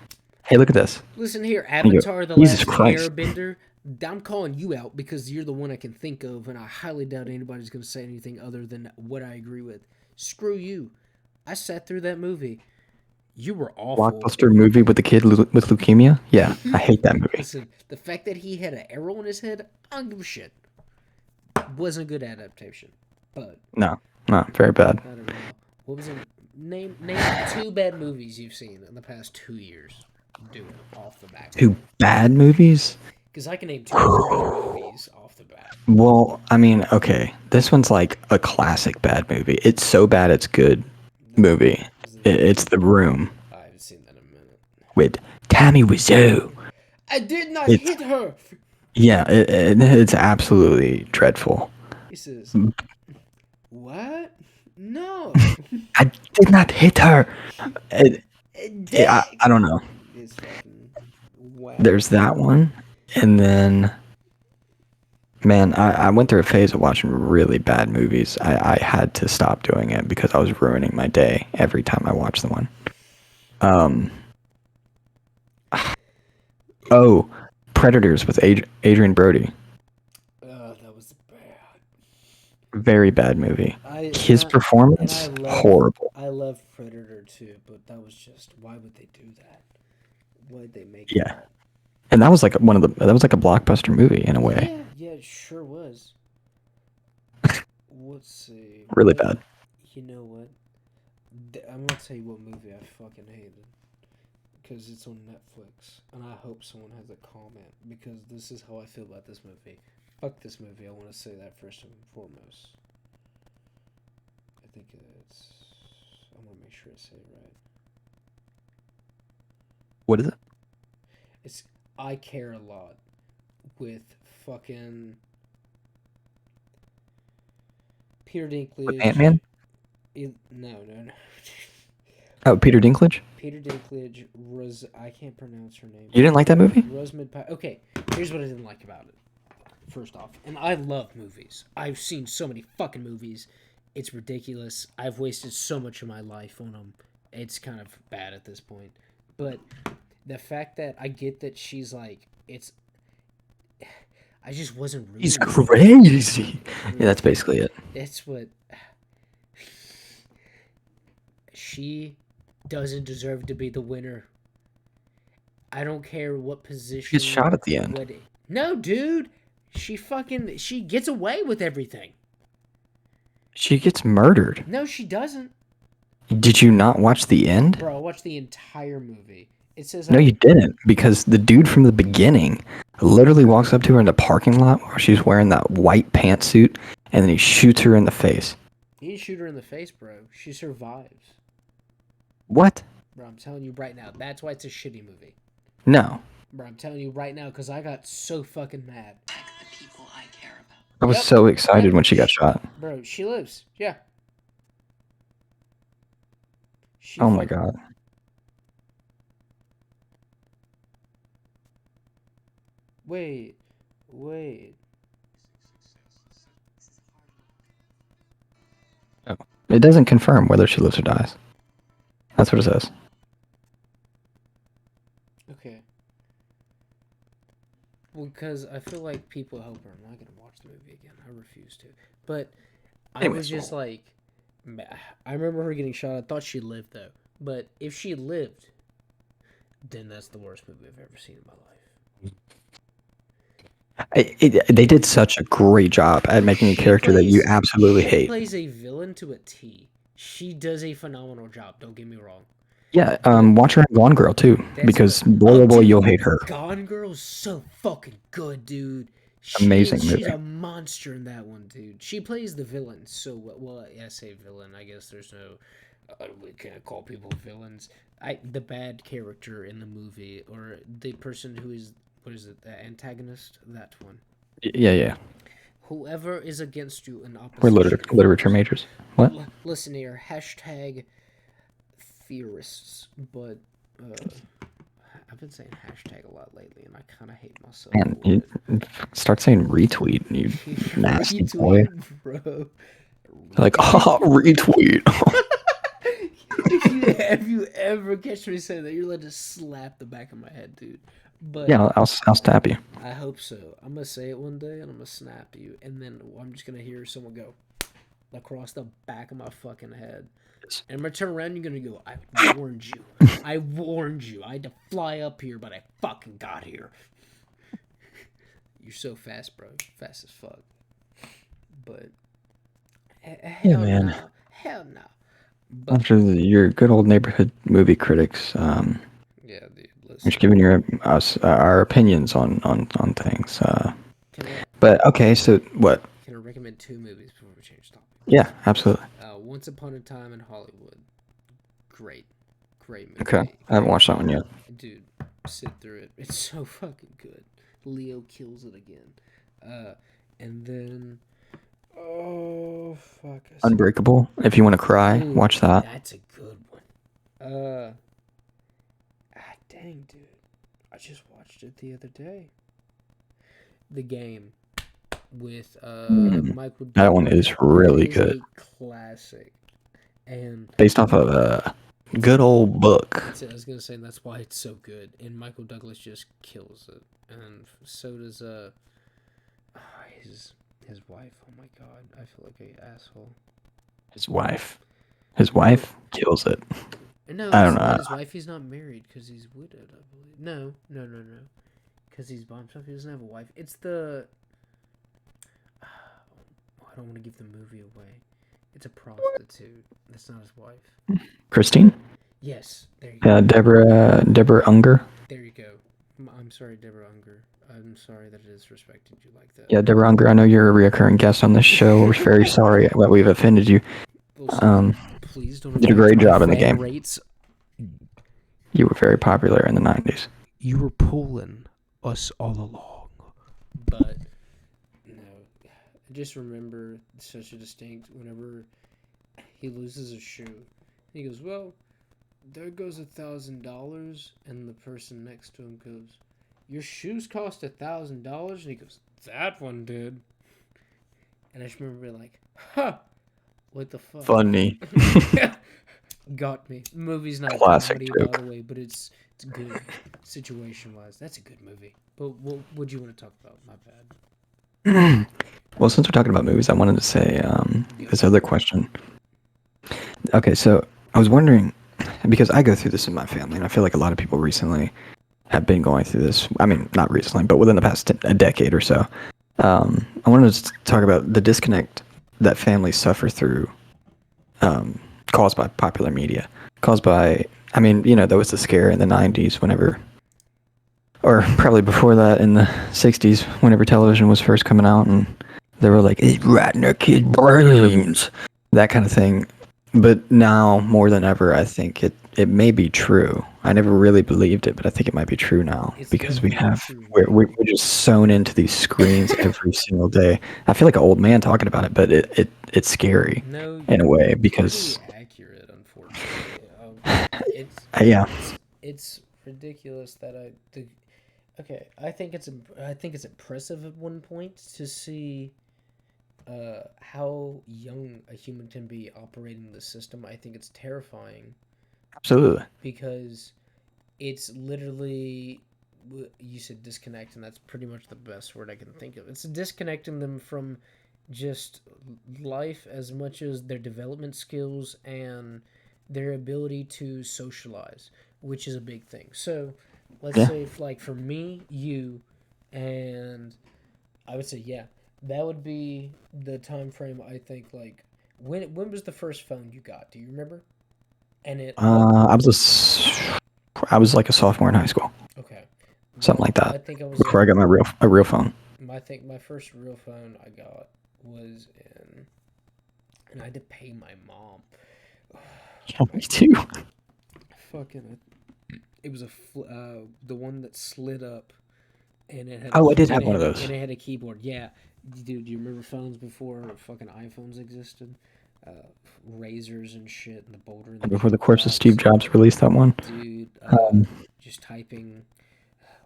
"Hey, look at this." listen here, And you go, Avatar: The "Jesus Last Christ!" Airbender. I'm calling you out because you're the one I can think of, and I highly doubt anybody's going to say anything other than what I agree with. Screw you. I sat through that movie. You were awful. Blockbuster movie with the kid with leukemia. Yeah, I hate that movie. Listen, the fact that he had an arrow in his head, I don't give a shit. Wasn't a good adaptation, but No, very bad. I don't know. What was it? Name 2 bad movies you've seen in the past 2 years. Do it off the bat. 2 bad movies? Because I can name 2 great movies off the bat. Well, I mean, okay, this one's like a classic bad movie. It's so bad it's good movie. It's The Room I haven't seen that in a minute. with Tommy Wiseau. I did not It's hit her. yeah, it's absolutely dreadful. He says, "What? No." I did not hit her. I don't know. It's fucking wow. There's that one, and then, man, I went through a phase of watching really bad movies. I had to stop doing it because I was ruining my day every time I watched the one. Oh, Predators with Adrian Brody. That was bad. Very bad movie. His And performance, horrible. I love Predator too, but that was just, why would they do that? Why'd they make Yeah. that? And that was like that was like a blockbuster movie in a way. Yeah, it sure was. Let's see. Really bad. You know what? I'm gonna tell you what movie I fucking hated. Because it's on Netflix. And I hope someone has a comment. Because this is how I feel about this movie. Fuck this movie. I want to say that first and foremost. I think it's... I want to make sure I say it right. What is it? It's I Care a Lot. With fucking... Peter Dinklage. With Ant-Man? No. Oh, Peter Dinklage? Peter Dinklage, I can't pronounce her name. You didn't like that movie? Okay, here's what I didn't like about it. First off, and I love movies. I've seen so many fucking movies. It's ridiculous. I've wasted so much of my life on them. It's kind of bad at this point. But the fact that I get that she's like, I just wasn't reading. He's crazy. Yeah, that's basically it. That's what... She doesn't deserve to be the winner. I don't care what position. She gets shot at the end. No, dude. She gets away with everything. She gets murdered. No, she doesn't. Did you not watch the end? Bro, I watched the entire movie. It says No, you didn't, because the dude from the beginning literally walks up to her in the parking lot while she's wearing that white pantsuit, and then he shoots her in the face. He didn't shoot her in the face, bro. She survives. What? Bro, I'm telling you right now, that's why it's a shitty movie. No. Bro, I'm telling you right now, because I got so fucking mad. The people I care about. I was so excited when she got shot. Bro, she lives. Yeah. Oh my god. Wait. Oh. It doesn't confirm whether she lives or dies. That's what it says. Okay. Well, because I feel like people help her. I'm not gonna watch the movie again. I refuse to. But I was just like, I remember her getting shot. I thought she lived though. But if she lived, then that's the worst movie I've ever seen in my life. They did such a great job at making a character that you absolutely hate. She plays a villain to a T. She does a phenomenal job. Don't get me wrong. Yeah, watch her in Gone Girl too, That's because what. boy, Oh, oh boy, you'll dude, hate her. Gone Girl's so fucking good, dude. Amazing She's movie. a monster in that one, dude. She plays the villain so well. Well, I say villain. I guess there's no. We can't call people villains. The bad character in the movie, or the person who is, what is it, the antagonist? That one. Yeah, yeah. Whoever is against you in We're opposition literature force. majors. What? Listen here. Hashtag theorists, but I've been saying hashtag a lot lately, and I kind of hate myself Man, for you it. start saying retweet, you nasty boy. Retweet, bro. Like, Retweet. oh, retweet. If you ever catch me saying that, you're allowed to slap the back of my head, dude. But Yeah, I'll stab you. I hope so. I'm gonna say it one day, and I'm gonna snap you, and then I'm just gonna hear someone go across the back of my fucking head. And I'm gonna turn around and you're gonna go, I warned you. I warned you. I had to fly up here, but I fucking got here. You're so fast, bro. Fast as fuck. But Yeah, hell man. no. Hell no. But After your good old neighborhood movie critics, yeah, dude, we're listen. just giving our opinions on things. Can But okay, so what? I recommend 2 movies before we change topic? Yeah, absolutely. Once Upon a Time in Hollywood. Great. Great movie. Okay, I haven't watched that one yet. Dude, sit through it. It's so fucking good. Leo kills it again. And then, oh fuck, Unbreakable. If you want to cry, Ooh, watch that. That's a good one. Dang, dude, I just watched it the other day. The Game with Michael. That one is really is good. a classic, and Based off of a good old book. I was gonna say that's why it's so good. And Michael Douglas just kills it, and so does his wife. Oh my god, I feel like an asshole. His wife. His wife kills it. No, I don't it's know. not his wife. He's not married because he's widowed, I believe. No. Because he's by himself. He doesn't have a wife. It's the. I don't want to give the movie away. It's a prostitute. That's not his wife. Christine? Yes, there you go. Deborah Unger. There you go. I'm sorry, Deborah Unger. I'm sorry that it disrespected you like that. Yeah, Deborah Unger, I know you're a reoccurring guest on this show. We're very sorry that we've offended you. Please don't. Did a great job in the game. Rates. You were very popular in the 90s. You were pulling us all along. But, no. I just remember such a distinct whenever he loses a shoe. He goes, well, there goes $1,000. And the person next to him goes, your shoes cost $1,000? And he goes, that one did. And I just remember being like, huh, what the fuck? Funny. Got me. The movie's not Classic comedy, joke. by the way, but it's good situation-wise. That's a good movie. But what do you want to talk about? My bad. Well, since we're talking about movies, I wanted to say this other question. Okay, so I was wondering, because I go through this in my family, and I feel like a lot of people recently have been going through this. I mean, not recently, but within the past a decade or so. I wanted to talk about the disconnect that families suffer through, caused by popular media. Caused by, I mean, there was the scare in the 90s whenever, or probably before that in the 60s, whenever television was first coming out, and they were like, it's rotting our kids' brains, that kind of thing. But now, more than ever, I think it may be true. I never really believed it, but I think it might be true now. It's because definitely we're just sewn into these screens every single day. I feel like an old man talking about it, but it's scary in a way because pretty accurate, unfortunately. yeah, It's ridiculous that okay, I think it's impressive at one point to see how young a human can be operating the system. I think it's terrifying absolutely. because it's literally, you said disconnect, and that's pretty much the best word I can think of. It's disconnecting them from just life as much as their development skills and their ability to socialize, which is a big thing. So let's say like for me, you, and I would say, yeah, that would be the time frame. I think, like, when was the first phone you got? Do you remember? And it I was like a sophomore in high school, okay. something like I that, think I was before I got a real phone. my first real phone I got was in, and I had to pay my mom. Yeah, me too. Fucking, it was the one that slid up, and it had Oh, I did have one of those. and it had a keyboard. Yeah, dude, do you remember phones before fucking iPhones existed? Razors and shit, and the bolder and the Before the flip corpse of Steve flops. Jobs released that one. Dude, Um, just typing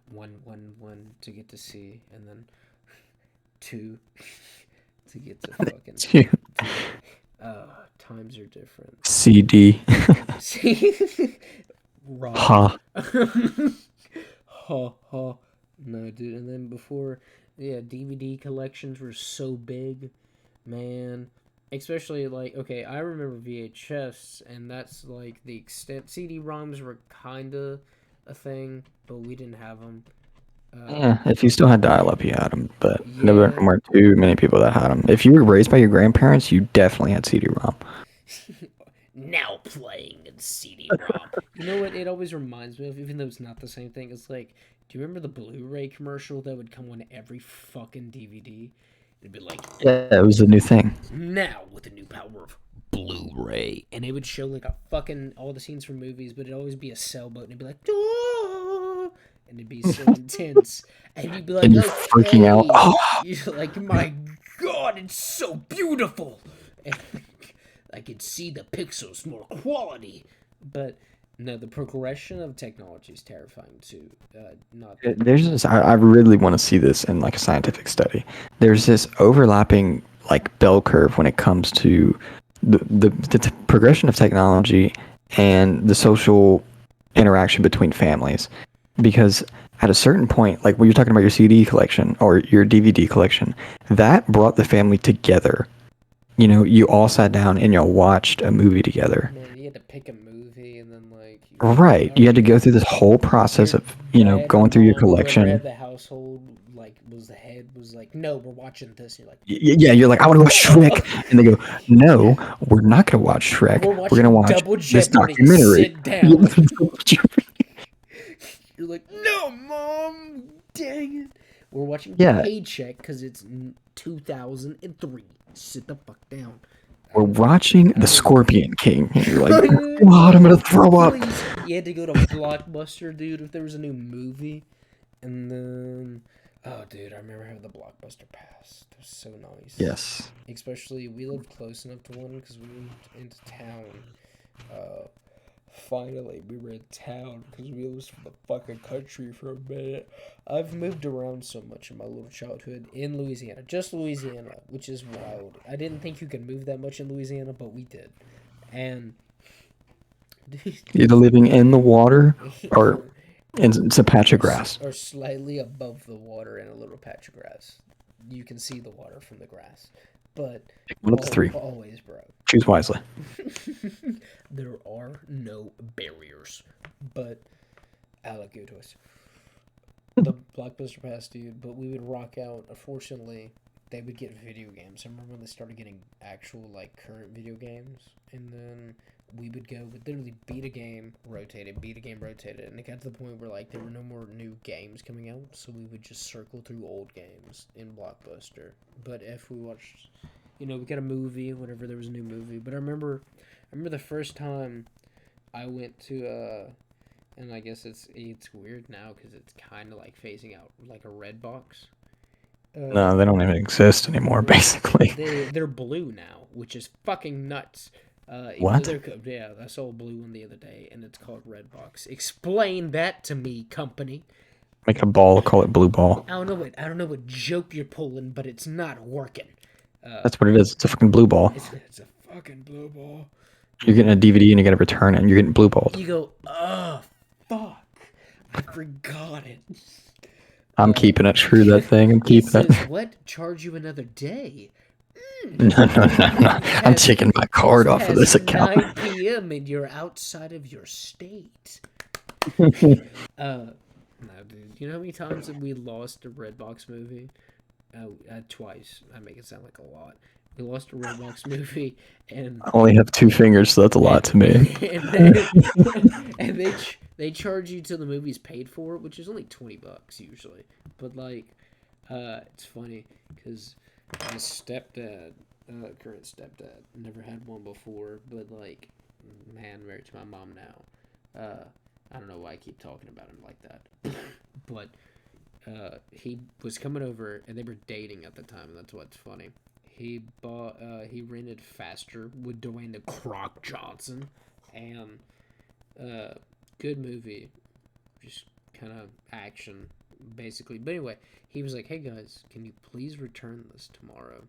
111 to get to C, and then 2 to get to fucking. Dude. Times are different. CD. See, rock. Ha. Ha ha. No, dude. And then before, yeah, DVD collections were so big, man. Especially like, okay, I remember VHS, and that's like the extent. CD-ROMs were kinda a thing, but we didn't have them. Yeah, if you still had dial-up, you had them, but there Yeah. weren't too many people that had them. If you were raised by your grandparents, you definitely had CD-ROM. Now playing in CD-ROM. You know what? It always reminds me of, even though it's not the same thing. It's like, do you remember the Blu-ray commercial that would come on every fucking DVD? It'd be like, Yeah, it was a new thing. now with the new power of Blu-ray, and it would show like a fucking all the scenes from movies, but it'd always be a sailboat, and it'd be like, "Ah," and it'd be so intense, and you'd be like, And you're "Okay," freaking out. Oh, you're like, "My God, it's so beautiful," and I could see the pixels more quality, but no, the progression of technology is terrifying too. Not there's this. I really want to see this in like a scientific study. There's this overlapping like bell curve when it comes to the progression of technology and the social interaction between families, because at a certain point, like when you're talking about your CD collection or your DVD collection, that brought the family together. You know, you all sat down and y'all watched a movie together. man, you had to pick a movie, and then like, Right. You had to go through this whole process your of, you know, dad or going through your mom or whoever collection. had the household, like, was the head, was like, no, we're watching this. And you're Yeah, you're like, I want to watch Shrek. And they go, no, we're not going to watch Shrek. like, We're going to watch Double this Jeopardy. documentary. Sit down. Yeah. You're like, no, mom, dang it. We're watching Yeah. Paycheck because it's 2003. Sit the fuck down. We're watching The Scorpion King. And you're like, God, I'm going to throw up. Please. You had to go to Blockbuster, dude, if there was a new movie. And then, oh, dude, I remember having the Blockbuster pass. It was so nice. Yes. Especially, we lived close enough to one because we moved into town. Finally, we were in town because we lived from the fucking country for a minute. I've moved around so much in my little childhood in Louisiana, just Louisiana, which is wild. I didn't think you could move that much in Louisiana, but we did. And Either living in the water or it's a patch of grass. or slightly above the water in a little patch of grass. You can see the water from the grass, but One of the three. always, bro. Choose wisely. There are no barriers, but alligators. The Blockbuster Pass, dude. But we would rock out. Unfortunately, they would get video games. I remember when they started getting actual like current video games, and then we would go, would literally beat a game, rotate it, and it got to the point where like there were no more new games coming out, so we would just circle through old games in Blockbuster. But if we watched, we got a movie, whenever there was a new movie. But I remember the first time I went to and I guess it's weird now because it's kind of like phasing out like a red box. No, they don't even exist anymore, basically. They're blue now, which is fucking nuts. What? Yeah, I saw a blue one the other day, and it's called Redbox. Explain that to me, company. Make a ball, call it blue ball. I don't know what joke you're pulling, but it's not working. That's what it is. It's a fucking blue ball. It's a fucking blue ball. You're getting a DVD and you're gonna return it and you're getting blue balled. You go, oh fuck, I forgot it. I'm keeping it. Screw that thing. I'm keeping Says, it. what? Charge you another day? No. I'm taking my card off of this account. 9 p.m. and you're outside of your state. No, dude. You know how many times that we lost a Redbox movie? twice. I make it sound like a lot. We lost a Roblox movie, and I only have 2 fingers, so that's a lot to me. and they they charge you till the movie's paid for, which is only $20 usually. But like, it's funny because my stepdad, current stepdad, never had one before, but like, man, married to my mom now. I don't know why I keep talking about him like that, but he was coming over and they were dating at the time, and that's what's funny. He rented Faster with Dwayne the Croc Johnson, and good movie, just kind of action basically. But anyway, he was like, "Hey guys, can you please return this tomorrow?"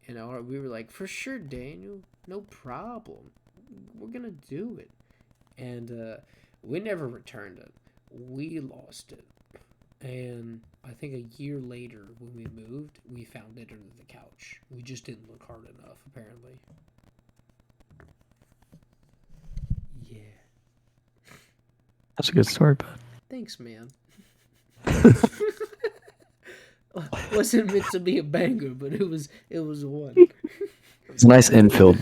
And we were like, "For sure, Daniel, no problem. We're gonna do it." And we never returned it. We lost it. And I think a year later, when we moved, we found it under the couch. We just didn't look hard enough, apparently. Yeah. That's a good story, bud. Thanks, man. Wasn't meant to be a banger, but it was one. It's a nice infield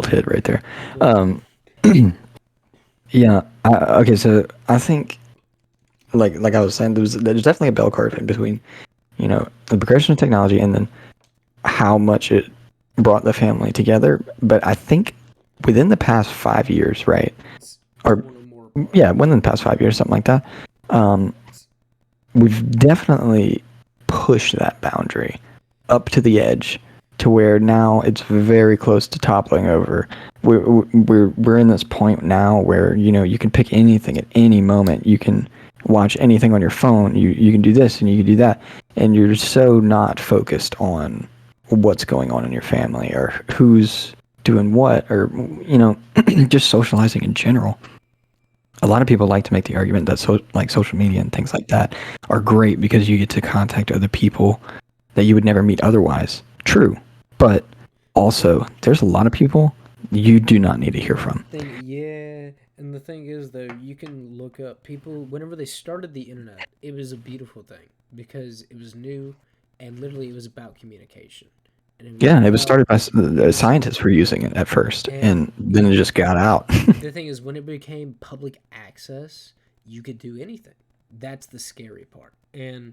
hit right there. Yeah. Okay, so I think, like I was saying, there's definitely a bell curve in between, the progression of technology and then how much it brought the family together. But I think within the past 5 years, right? Or yeah, within the past 5 years, something like that. We've definitely pushed that boundary up to the edge to where now it's very close to toppling over. We're in this point now where you can pick anything at any moment. You can watch anything on your phone. You can do this and you can do that, and you're so not focused on what's going on in your family or who's doing what, or just socializing in general. A lot of people like to make the argument that social media and things like that are great because you get to contact other people that you would never meet otherwise. True. But also, there's a lot of people you do not need to hear from. Yeah, and the thing is, though, you can look up people, whenever they started the internet, it was a beautiful thing because it was new and literally it was about communication. And it was started by scientists were using it at first, and then it just got out. The thing is, when it became public access, you could do anything. That's the scary part. And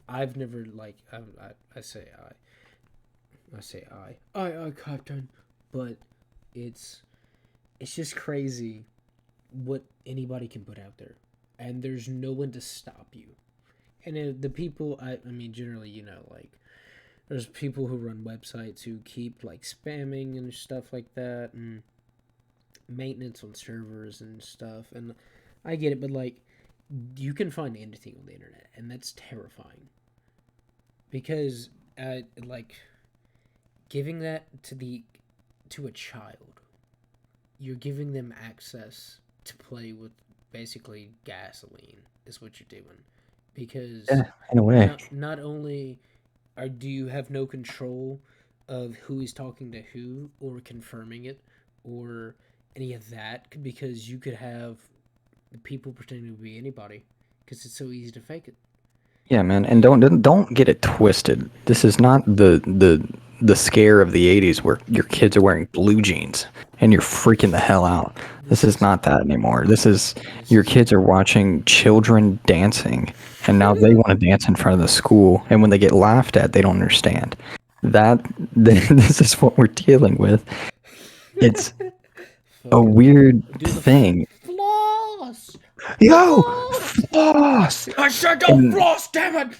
I've never, I say I, Captain, but it's just crazy what anybody can put out there, and there's no one to stop you. And the people, I mean, generally, there's people who run websites who keep spamming and stuff like that, and maintenance on servers and stuff. And I get it, but you can find anything on the internet, and that's terrifying. Because giving that to a child, you're giving them access to play with basically gasoline is what you're doing. Because in a way, not only do you have no control of who is talking to who or confirming it or any of that, because you could have people pretending to be anybody because it's so easy to fake it. Yeah, man, and don't get it twisted. This is not the scare of the 80s where your kids are wearing blue jeans and you're freaking the hell out. This is not that anymore. This is your kids are watching children dancing, and now they want to dance in front of the school, and when they get laughed at, they don't understand. This is what we're dealing with. It's a weird thing. Floss! Yo, floss! I said don't floss, damn it!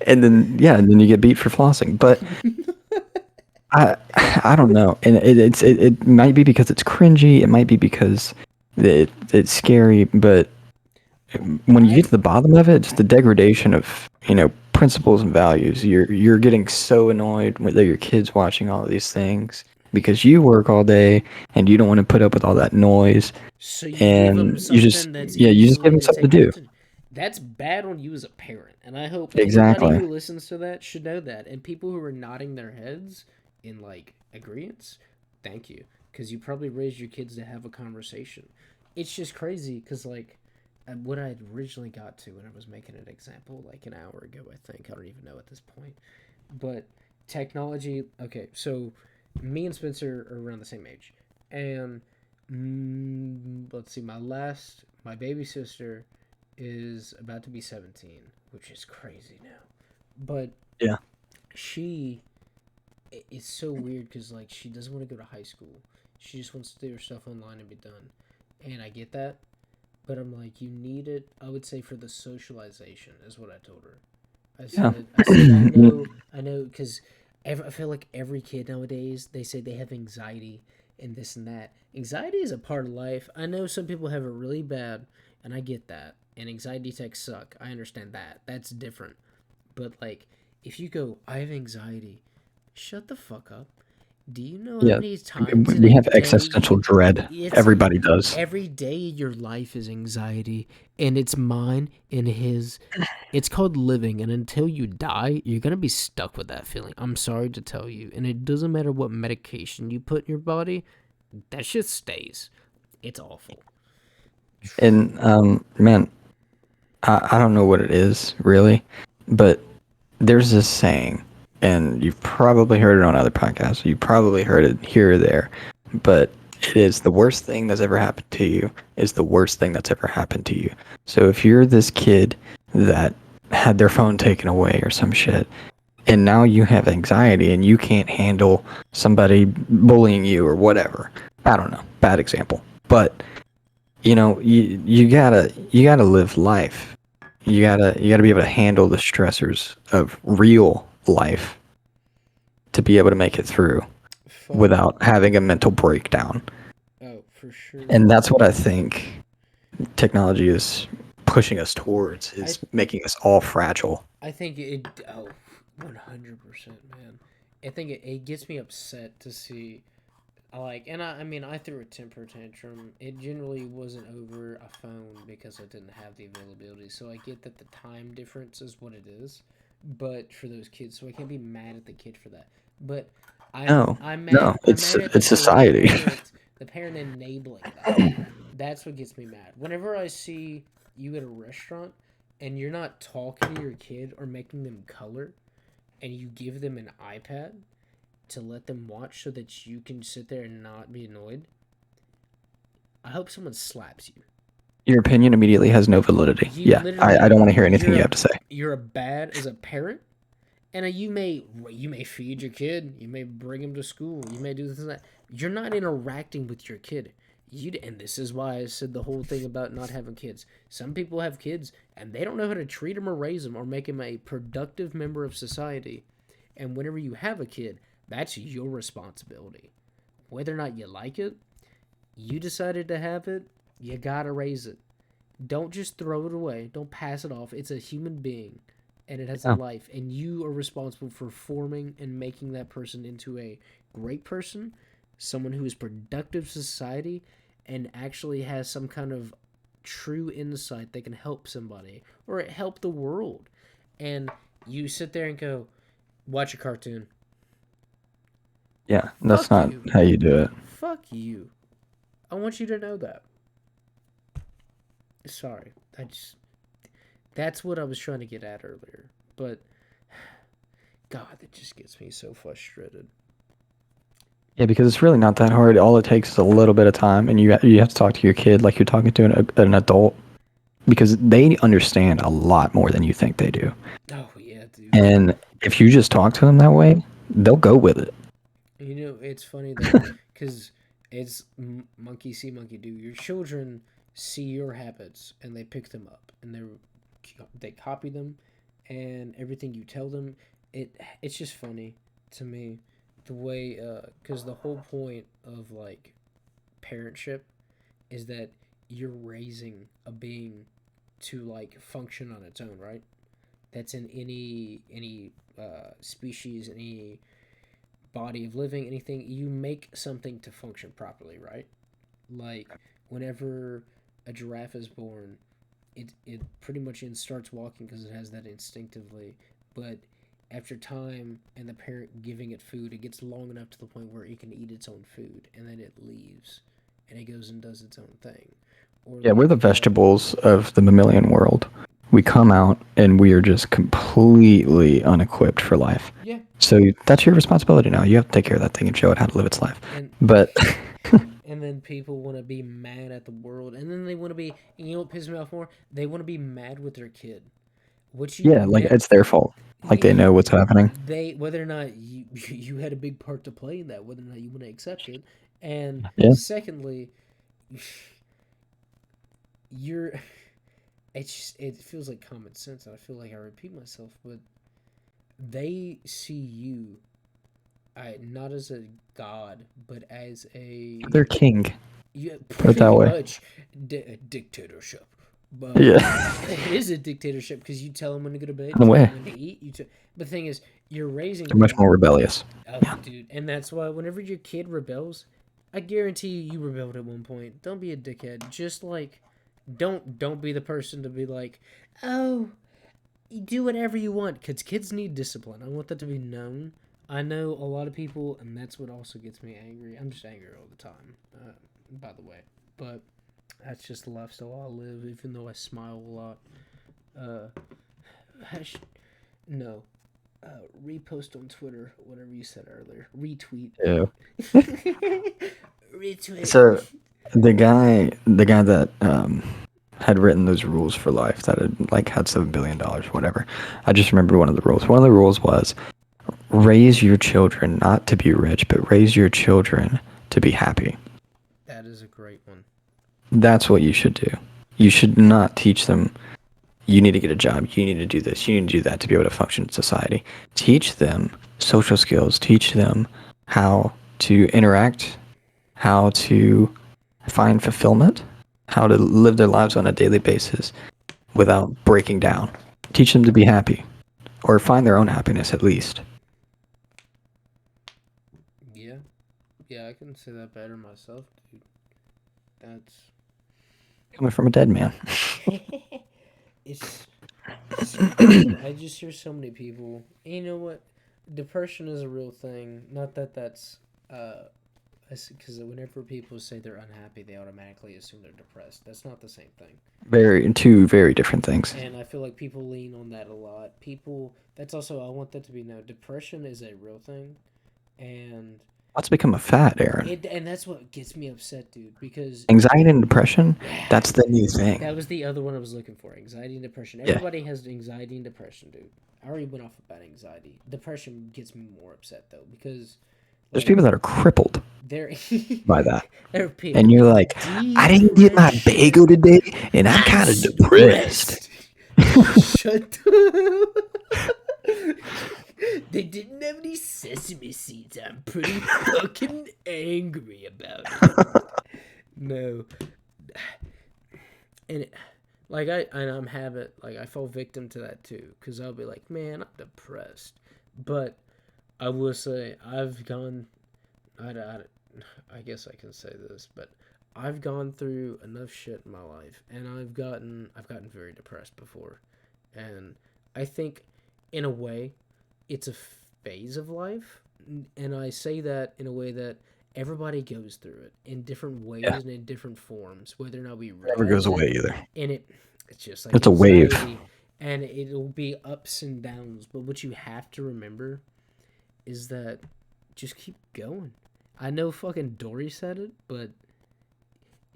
And then you get beat for flossing. But I don't know, and it might be because it's cringy. It might be because it's scary. But when you get to the bottom of it, it's the degradation of principles and values. You're getting so annoyed that your kid's watching all of these things because you work all day and you don't want to put up with all that noise. So you give them something to do. That's bad on you as a parent, and I hope exactly anybody who listens to that should know that. And people who are nodding their heads in agreeance, thank you, because you probably raised your kids to have a conversation. It's just crazy because what I originally got to when I was making an example like an hour ago, I think. I don't even know at this point. But technology, okay, so me and Spencer are around the same age. And let's see, my baby sister is about to be 17, which is crazy now. But Yeah. she, it's so weird because, like, she doesn't want to go to high school. She just wants to do her stuff online and be done. And I get that. But I'm like, you need it, I would say, for the socialization, is what I told her. Yeah. I said, I know, because I feel like every kid nowadays, they say they have anxiety and this and that. Anxiety is a part of life. I know some people have it really bad, and I get that. And anxiety attacks suck. I understand that. That's different. But, like, if you go, I have anxiety, shut the fuck up. Do you know how Yeah. many times in We a have day existential dread. it's Everybody does. every day your life is anxiety, and it's mine and his. It's called living, and until you die, you're gonna be stuck with that feeling. I'm sorry to tell you, and it doesn't matter what medication you put in your body, that shit stays. It's awful. And man, I don't know what it is really, but there's this saying, and you've probably heard it on other podcasts. You probably heard it here or there, but it is the worst thing that's ever happened to you is the worst thing that's ever happened to you. So if you're this kid that had their phone taken away or some shit, and now you have anxiety and you can't handle somebody bullying you or whatever. I don't know, bad example, but you gotta live life. You gotta be able to handle the stressors of real life to be able to make it through Fuck. without having a mental breakdown. Oh, for sure. And that's what I think technology is pushing us towards, I is making us all fragile. I think it. Oh, 100%, man. I think it gets me upset to see. And I mean, I threw a temper tantrum. It generally wasn't over a phone because I didn't have the availability. So I get that the time difference is what it is, but for those kids, so I can't be mad at the kid for that. But No, no, I'm mad at it's society. the parent enabling that. That's what gets me mad. Whenever I see you at a restaurant and you're not talking to your kid or making them color, and you give them an iPad to let them watch so that you can sit there and not be annoyed, I hope someone slaps you. Your opinion immediately has no validity. You Yeah, I literally, don't want to hear anything you have to say. you're a bad as a parent, and you may feed your kid, you may bring him to school, you may do this and that. You're not interacting with your kid. And this is why I said the whole thing about not having kids. Some people have kids and they don't know how to treat them or raise them or make them a productive member of society. And whenever you have a kid, that's your responsibility. Whether or not you like it, you decided to have it, you gotta raise it. Don't just throw it away. Don't pass it off. It's a human being and it has a Yeah. life. And you are responsible for forming and making that person into a great person, someone who is productive to society and actually has some kind of true insight that can help somebody or help the world. And you sit there and go, watch a cartoon. Yeah, that's Fuck not you. how you do it. Fuck you. I want you to know that. Sorry. That's what I was trying to get at earlier. But God, that just gets me so frustrated. Yeah, because it's really not that hard. All it takes is a little bit of time, and you have to talk to your kid like you're talking to an adult, because they understand a lot more than you think they do. Oh yeah, dude. And if you just talk to them that way, they'll go with it. You know, it's funny though, because it's monkey see, monkey do. Your children see your habits and they pick them up and they copy them, and everything you tell them. It's just funny to me the way because the whole point of like parentship is that you're raising a being to like function on its own, right? That's in any species, any body of living, anything. You make something to function properly, right? Like whenever a giraffe is born, it pretty much starts walking because it has that instinctively. But after time and the parent giving it food, it gets long enough to the point where it can eat its own food, and then it leaves, and it goes and does its own thing. or Yeah, we're like the vegetables of the mammalian world. We come out and we are just completely unequipped for life. yeah, So that's your responsibility now. You have to take care of that thing and show it how to live its life. and But and then people want to be mad at the world, and then they want to be. And you know what pisses me off more? They want to be mad with their kid. What you yeah, like never. it's their fault. Like they know what's happening. They whether or not you had a big part to play in that, whether or not you want to accept it, and Yeah. secondly, you're. It feels like common sense, and I feel like I repeat myself, but they see you, not as a god, but as a They're king. yeah, Put it that pretty way. much dictatorship. But Yeah. it is a dictatorship because you tell them when to go to bed, In a you tell way. them when to eat. But the thing is, you're raising They're much them. more rebellious. Oh, dude, and that's why whenever your kid rebels, I guarantee you rebelled at one point. Don't be a dickhead. Just like, don't be the person to be like, oh, you do whatever you want, because kids need discipline. I want that to be known. I know a lot of people, and that's what also gets me angry. I'm just angry all the time, by the way. But that's just the lifestyle I live, even though I smile a lot. No. Repost on Twitter, whatever you said earlier. Retweet. Yeah. Retweet. So the guy that had written those rules for life that had like had $7 billion, whatever. I just remembered one of the rules. One of the rules was raise your children not to be rich, but raise your children to be happy. That is a great one. That's what you should do. You should not teach them you need to get a job, you need to do this, you need to do that to be able to function in society. Teach them social skills, teach them how to interact, how to find fulfillment, how to live their lives on a daily basis without breaking down. Teach them to be happy, or find their own happiness at least. Yeah, I can say that better myself, dude. That's Coming from a dead man. it's I just hear so many people. And you know what? Depression is a real thing. Not that that's because whenever people say they're unhappy, they automatically assume they're depressed. That's not the same thing. Two very different things. And I feel like people lean on that a lot. That's also, I want that to be known. Depression is a real thing. And Let's become a fad, Aaron. and that's what gets me upset, dude, because Anxiety and depression, that's the new thing. that was the other one I was looking for. Anxiety and depression. Yeah. Everybody has anxiety and depression, dude. I already went off about anxiety. Depression gets me more upset though, because There's people that are crippled they're by that. there are people. And you're like, I didn't get my bagel today, and I'm kind of depressed. Shut up. They didn't have any sesame seeds. I'm pretty fucking angry about it. No. And I'm I fall victim to that too, because I'll be like, man, I'm depressed. But I will say I guess I can say this, but I've gone through enough shit in my life, and I've gotten very depressed before, and I think in a way it's a phase of life, and I say that in a way that everybody goes through it in different ways and in different forms, whether or not we realize Never goes it. away either. And it's just like It's a wave. anxiety, and it'll be ups and downs. But what you have to remember is that just keep going. I know fucking Dory said it, but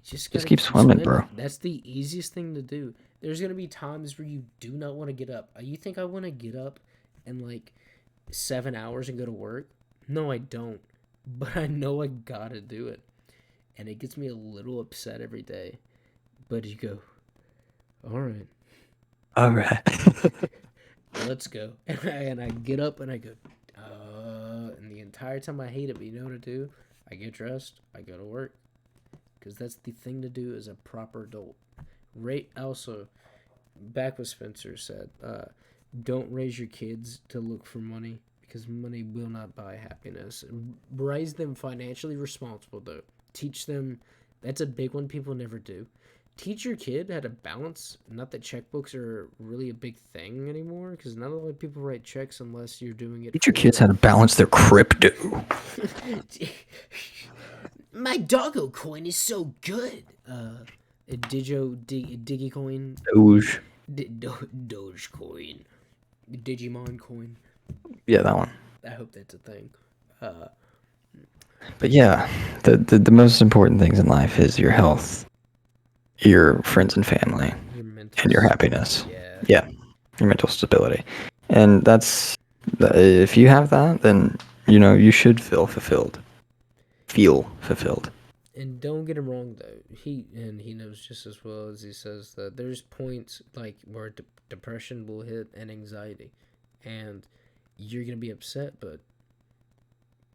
just gotta keep swimming, bro. That's the easiest thing to do. There's gonna be times where you do not want to get up. You think I want to get up in like 7 hours and go to work? No, I don't. But I know I gotta do it, and it gets me a little upset every day. But you go, all right, let's go, and I get up and I go, and the entire time I hate it, but you know what I do? I get dressed, I go to work, because that's the thing to do as a proper adult. Also, back what Spencer said, don't raise your kids to look for money, because money will not buy happiness. Raise them financially responsible, though. Teach them. That's a big one people never do. Teach your kid how to balance. Not that checkbooks are really a big thing anymore, because not a lot of people write checks unless you're doing it. Teach your kids how to balance their crypto. My doggo coin is so good. Digicoin, Doge. Dogecoin, Digimon coin. Yeah, that one. I hope that's a thing. But yeah, the most important things in life is your health, your friends and family, Your mental and your happiness. Yeah. Yeah, your mental stability. And that's, if you have that, then, you should feel fulfilled. And don't get him wrong though. He knows just as well as he says that there's points like where depression will hit and anxiety, and you're gonna be upset, but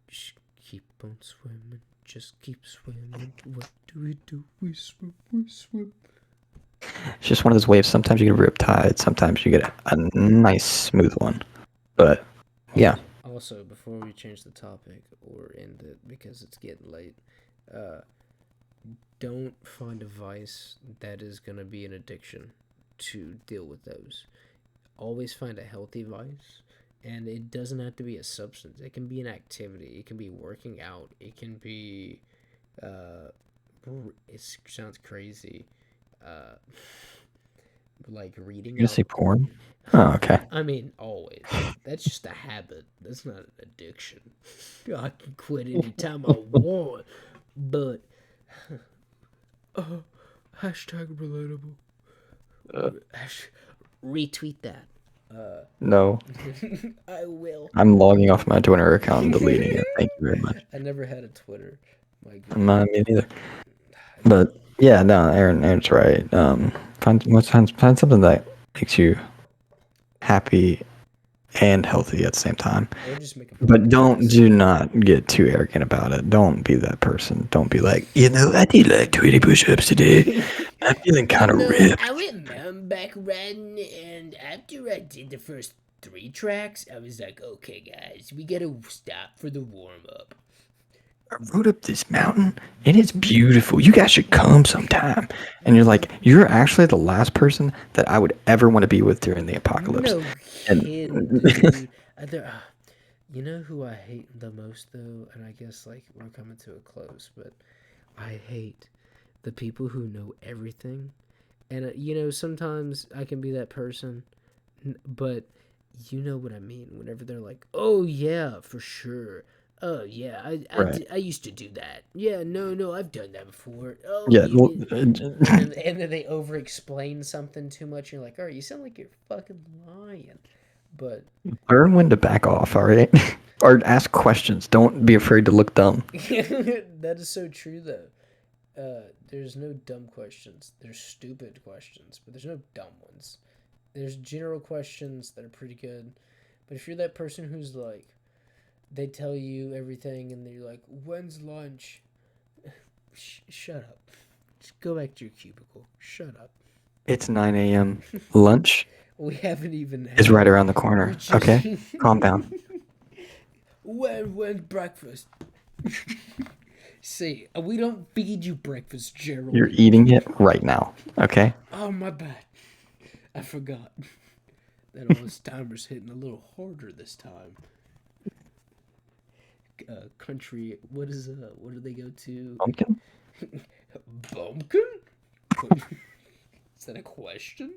just keep on swimming. Just keep swimming. What do? We swim. We swim. It's just one of those waves. Sometimes you get a rip tide. Sometimes you get a nice smooth one. But yeah, Also, before we change the topic or end it because it's getting late, don't find a vice that is going to be an addiction to deal with those. Always find a healthy vice, and it doesn't have to be a substance. It can be an activity. It can be working out. It can be, it sounds crazy, like reading. you gonna say porn? Oh, okay. I mean, always. That's just a habit. That's not an addiction. I can quit anytime I want. But, hashtag relatable. Retweet that. No, I will. I'm logging off my Twitter account and deleting it. Thank you very much. I never had a Twitter. My God. Me neither. But yeah, no, Aaron's right. Find something that makes you happy and healthy at the same time. Or just make a But podcast. do not get too arrogant about it. Don't be that person. Don't be like, I did like 20 push-ups today. I'm feeling kind of ripped. I went mountain bike riding, and after I did the first 3 tracks, I was like, okay, guys, we gotta stop for the warm-up. I rode up this mountain and it's beautiful. You guys should come sometime. And you're like, you're actually the last person that I would ever want to be with during the apocalypse. No And- kidding, dude. You know who I hate the most, though? And I guess, like, we're coming to a close, but I hate the people who know everything. And, sometimes I can be that person, but you know what I mean. Whenever they're like, oh, yeah, for sure. Oh, yeah, I used to do that. Yeah, no, I've done that before. Oh, Yeah, well, and then they over-explain something too much. You're like, all right, you sound like you're fucking lying. But learn when to back off, all right? Or ask questions. Don't be afraid to look dumb. that is so true, though. There's no dumb questions. There's stupid questions, but there's no dumb ones. There's general questions that are pretty good. But if you're that person who's like, they tell you everything and they're like, when's lunch? Shut up. Just go back to your cubicle. Shut up. It's 9 a.m. Lunch We haven't even is right around the corner. Okay? Calm down. When's breakfast? See, we don't feed you breakfast, Gerald. You're eating it right now. Okay? Oh, my bad. I forgot. That all this timer's hitting a little harder this time. Country, what do they go to? Pumpkin? Bumpkin? Is that a question?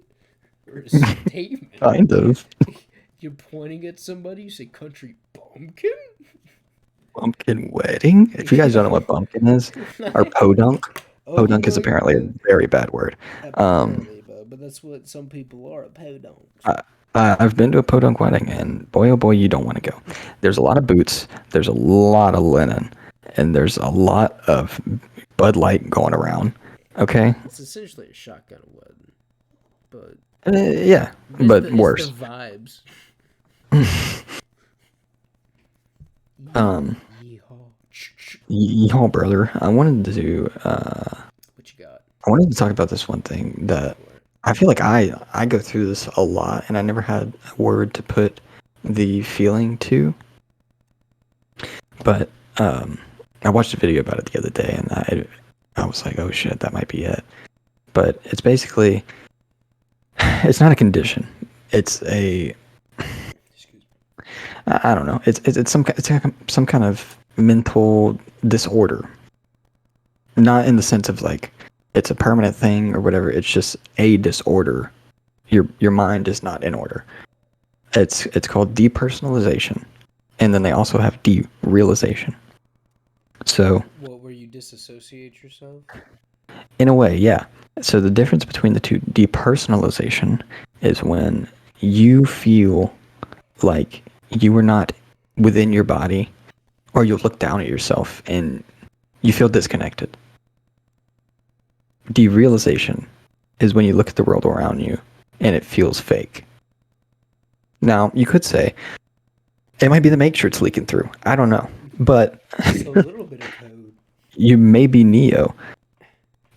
Or a statement? Kind of. You're pointing at somebody, you say country bumpkin? Pumpkin wedding? If you guys don't know what pumpkin is, or podunk. Podunk is apparently a very bad word. Apparently, but that's what some people are, a podunk. I've been to a podunk wedding, and boy, oh boy, you don't want to go. There's a lot of boots, there's a lot of linen, and there's a lot of Bud Light going around. Okay? It's essentially a shotgun wedding, but Yeah, but worse. It's the vibes. Um, Yeehaw. Y'all, brother, I wanted to What you got? I wanted to talk about this one thing that I feel like I go through this a lot, and I never had a word to put the feeling to. But I watched a video about it the other day, and I was like, oh shit, that might be it. But it's basically, it's not a condition. It's a, Excuse me. I don't know. It's some kind of mental disorder. Not in the sense of like it's a permanent thing or whatever. It's just a disorder. Your mind is not in order. It's called depersonalization, and then they also have derealization. So What, where you disassociate yourself? in a way, yeah. So the difference between the two, depersonalization, is when you feel like you are not within your body, or you look down at yourself and you feel disconnected. Derealization is when you look at the world around you and it feels fake. Now, you could say it might be the matrix leaking through. I don't know. But Just a little bit of code. you may be Neo.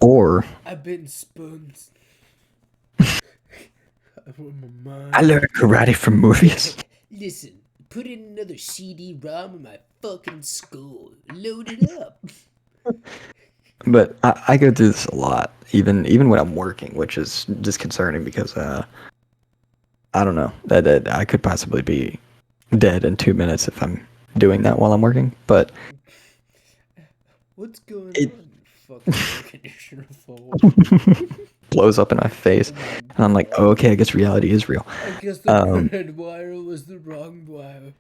Or I've been spuns. I learned karate from movies. Listen, put in another CD-ROM in my fucking skull. Load it up. But I go through this a lot, even when I'm working, which is disconcerting because I don't know that I could possibly be dead in 2 minutes if I'm doing that while I'm working. But What's going It- on? Fucking air conditioner fault. blows up in my face, and I'm like, oh, okay, I guess reality is real. I guess the red wire was the wrong wire.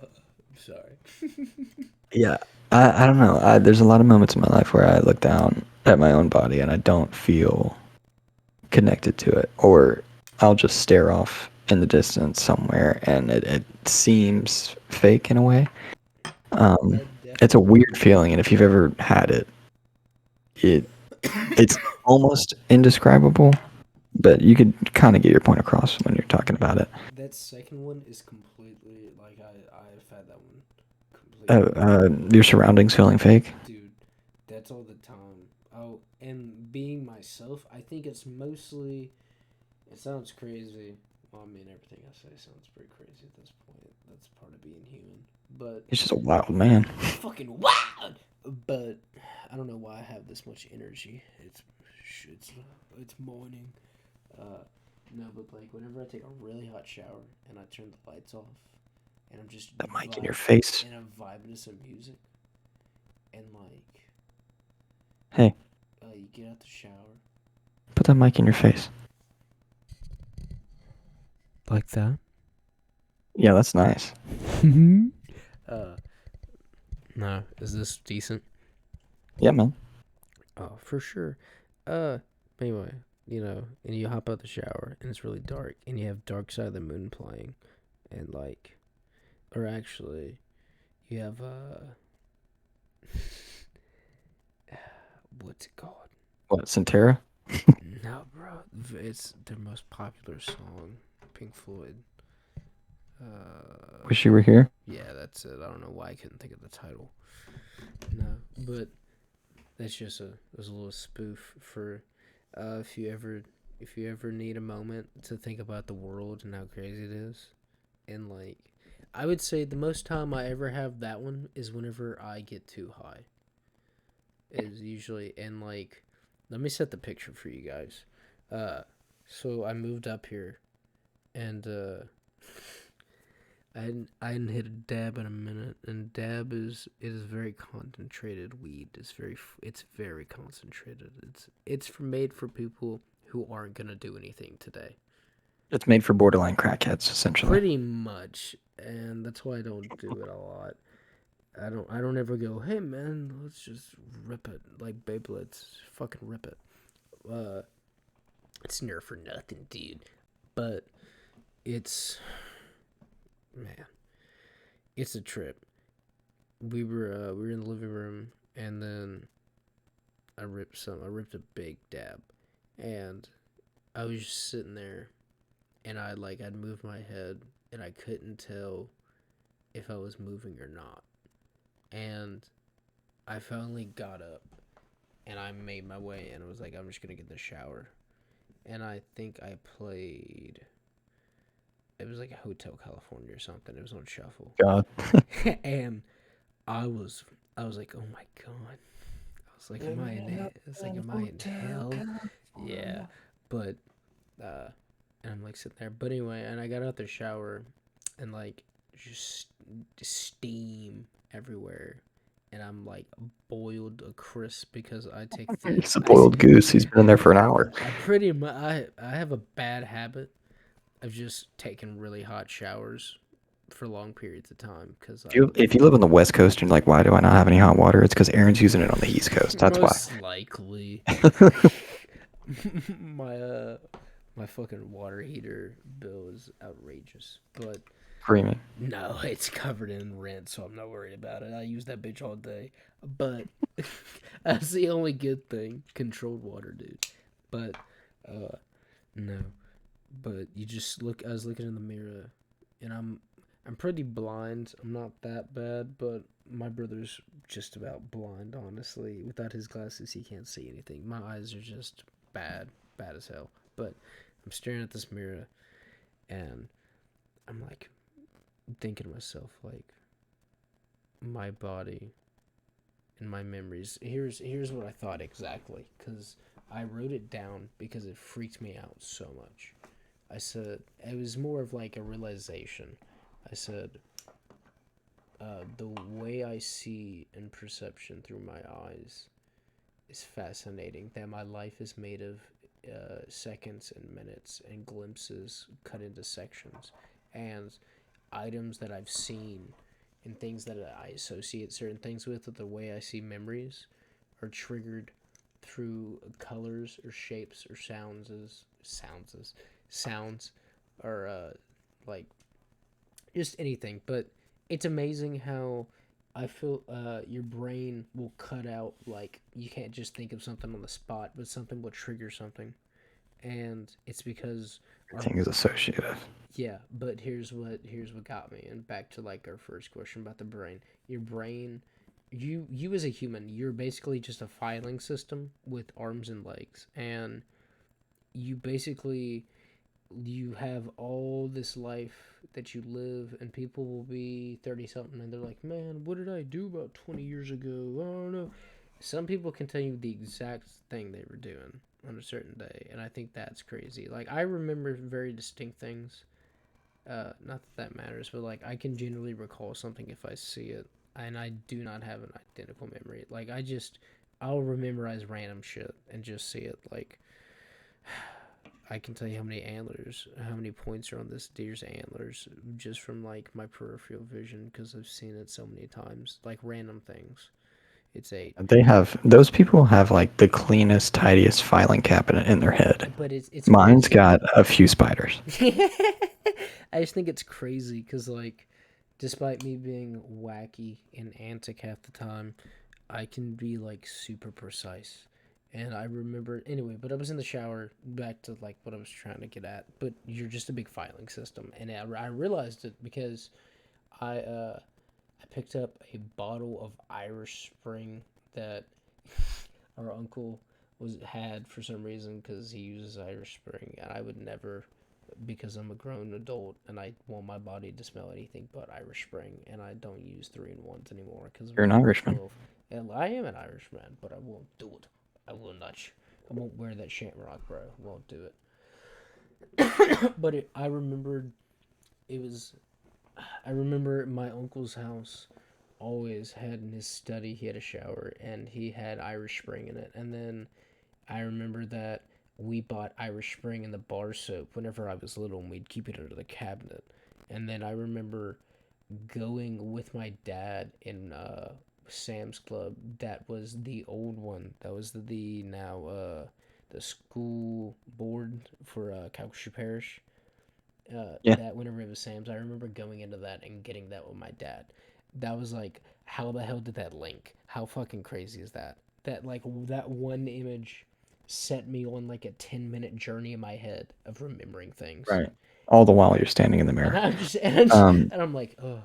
I'm sorry. Yeah, I don't know. There's a lot of moments in my life where I look down at my own body and I don't feel connected to it, or I'll just stare off in the distance somewhere, and it seems fake in a way. It's a weird feeling, and if you've ever had it, it's almost indescribable, but you could kind of get your point across when you're talking about it. That second one is completely like I've had that one completely. Your surroundings feeling fake. Dude, that's all the time. Oh, and being myself, I think it's mostly. It sounds crazy. Well, I mean, everything I say sounds pretty crazy at this point. That's part of being human. But He's just a wild man. fucking wild. But I don't know why I have this much energy. It's morning. No, but like whenever I take a really hot shower and I turn the lights off, and I'm just That mic in your face. and I'm vibing to some music, and like, Hey, you get out the shower. put that mic in your face. Like that? Yeah, that's nice. No, is this decent? Yeah, man. Oh, for sure. Anyway, and you hop out the shower and it's really dark and you have Dark Side of the Moon playing, and like, or actually, you have what's it called? What, Centera? No, bro, it's their most popular song, Pink Floyd. Wish you were here. Yeah, that's it. I don't know why I couldn't think of the title. No, but that's just a little spoof for if you ever need a moment to think about the world and how crazy it is. And like, I would say the most time I ever have that one is whenever I get too high. Is usually, and like, let me set the picture for you guys. So I moved up here, and I hadn't hit a dab in a minute, and dab is very concentrated weed. It's very concentrated. It's made for people who aren't gonna do anything today. It's made for borderline crackheads, essentially. Pretty much, and that's why I don't do it a lot. I don't ever go, hey man, let's just rip it like Beyblades, fucking rip it. It's near for nothing, dude. But it's, man, it's a trip. We were in the living room, and then I ripped a big dab, and I was just sitting there, and I'd moved my head, and I couldn't tell if I was moving or not. And I finally got up, and I made my way, and I was like, I'm just gonna get in the shower. And I think I played, it was like a Hotel California or something. It was on shuffle. God. And I was like, oh my god. I was like, am I in hell? Yeah. But and I'm like sitting there. But anyway, and I got out the shower, and like just steam everywhere. and I'm like boiled a crisp because I take It's a boiled goose. He's been in there for an hour. I pretty much I have a bad habit of just taking really hot showers for long periods of time because If you live on the West Coast and you're like, why do I not have any hot water? It's because Aaron's using it on the East Coast. That's why. most likely my my fucking water heater bill is outrageous, but Creamy. no, it's covered in rent, so I'm not worried about it. I use that bitch all day. But that's the only good thing. Controlled water, dude. But no. But you just look. I was looking in the mirror, and I'm pretty blind. I'm not that bad, but my brother's just about blind. Honestly, without his glasses, he can't see anything. My eyes are just bad as hell. But I'm staring at this mirror, and I'm like thinking to myself, like, my body and my memories. Here's what I thought exactly, because I wrote it down because it freaked me out so much. I said it was more of like a realization. I said, the way I see and perception through my eyes is fascinating. That my life is made of seconds and minutes and glimpses cut into sections, and items that I've seen and things that I associate certain things with the way I see memories are triggered through colors or shapes or sounds or like just anything. But it's amazing how I feel your brain will cut out, like, you can't just think of something on the spot, but something will trigger something. And it's because Everything is associative. yeah, but here's what got me, and back to like our first question about the brain. Your brain, you as a human, you're basically just a filing system with arms and legs, and you have all this life that you live, and people will be 30 something and they're like, man, what did I do about 20 years ago? I don't know. Some people can tell you the exact thing they were doing on a certain day, and I think that's crazy. Like, I remember very distinct things. Not that matters, but like, I can generally recall something if I see it, and I do not have an identical memory. Like, I'll memorize random shit and just see it. Like, I can tell you how many points are on this deer's antlers just from like my peripheral vision because I've seen it so many times. Like, random things. It's 8. Those people have like the cleanest, tidiest filing cabinet in their head. But it's Mine's crazy. got a few spiders. I just think it's crazy because, like, despite me being wacky and antic half the time, I can be like super precise. And I remember anyway, but I was in the shower, back to like what I was trying to get at. But you're just a big filing system, and I realized it because I picked up a bottle of Irish Spring that our uncle had for some reason because he uses Irish Spring, and I would never, because I'm a grown adult and I want my body to smell anything but Irish Spring, and I don't use 3-in-1s anymore because You're an Irishman. And I am an Irishman, but I won't do it. I will not. I won't wear that shamrock, bro. Won't do it. But I remembered it was. I remember my uncle's house always had in his study, he had a shower and he had Irish Spring in it. And then I remember that we bought Irish Spring in the bar soap whenever I was little, and we'd keep it under the cabinet. And then I remember going with my dad in Sam's Club. That was the old one. That was the now the school board for Calcasieu Parish. Yeah. That whenever it was Sam's, I remember going into that and getting that with my dad. That was like, how the hell did that link? How fucking crazy is that? That like that one image set me on like a 10-minute journey in my head of remembering things. Right. All the while you're standing in the mirror. And I'm like, oh,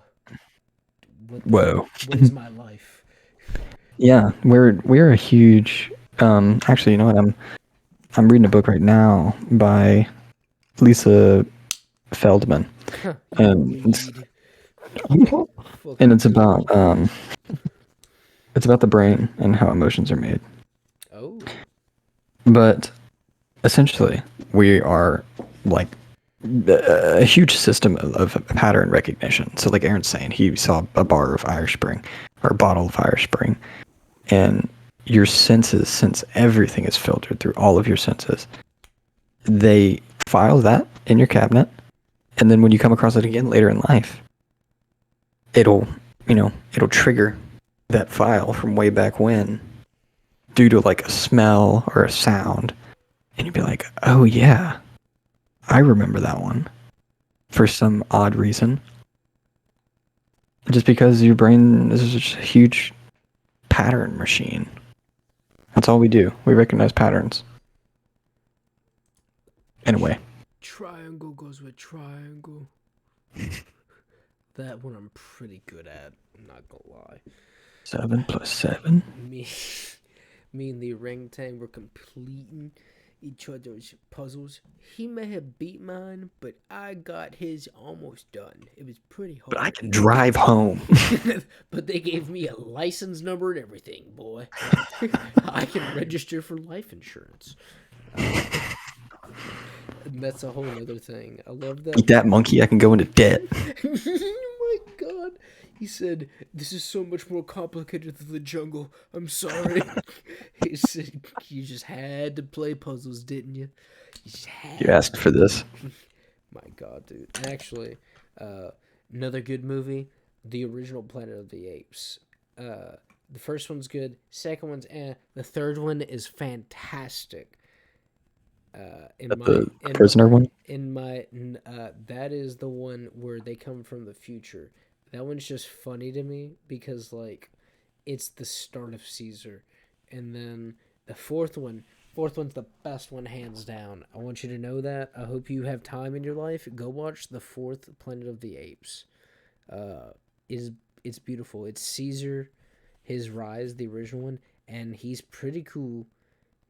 Whoa. What is my life? Yeah, we're a huge. Actually, you know what? I'm reading a book right now by Lisa Feldman, and it's about the brain and how emotions are made. Oh. But essentially, we are like a huge system of pattern recognition. So like Aaron's saying, he saw a bar of Irish Spring. or a bottle of fire spring, and your senses, since everything is filtered through all of your senses, they file that in your cabinet, and then when you come across it again later in life, it'll trigger that file from way back when due to like a smell or a sound, and you'd be like, oh yeah, I remember that one for some odd reason. Just because your brain is just a huge pattern machine. That's all we do. We recognize patterns. Anyway. Triangle goes with triangle. That one I'm pretty good at. I'm not gonna lie. 7 + 7. Me and the orangutan were completing each other's puzzles. He may have beat mine, but I got his almost done. It was pretty hard. But I can drive home. But they gave me a license number and everything, boy. I can register for life insurance. And that's a whole other thing. I love that. Eat that monkey, I can go into debt. Oh my god. He said, this is so much more complicated than the jungle. I'm sorry. He said, you just had to play puzzles, didn't you? You asked for this. My god, dude. Actually, another good movie, the original Planet of the Apes. The first one's good. Second one's The third one is fantastic. The prisoner one? That is the one where they come from the future. That one's just funny to me because, like, it's the start of Caesar. And then the fourth one's the best one, hands down. I want you to know that. I hope you have time in your life. Go watch the fourth Planet of the Apes. It's beautiful. It's Caesar, his rise, the original one, and he's pretty cool.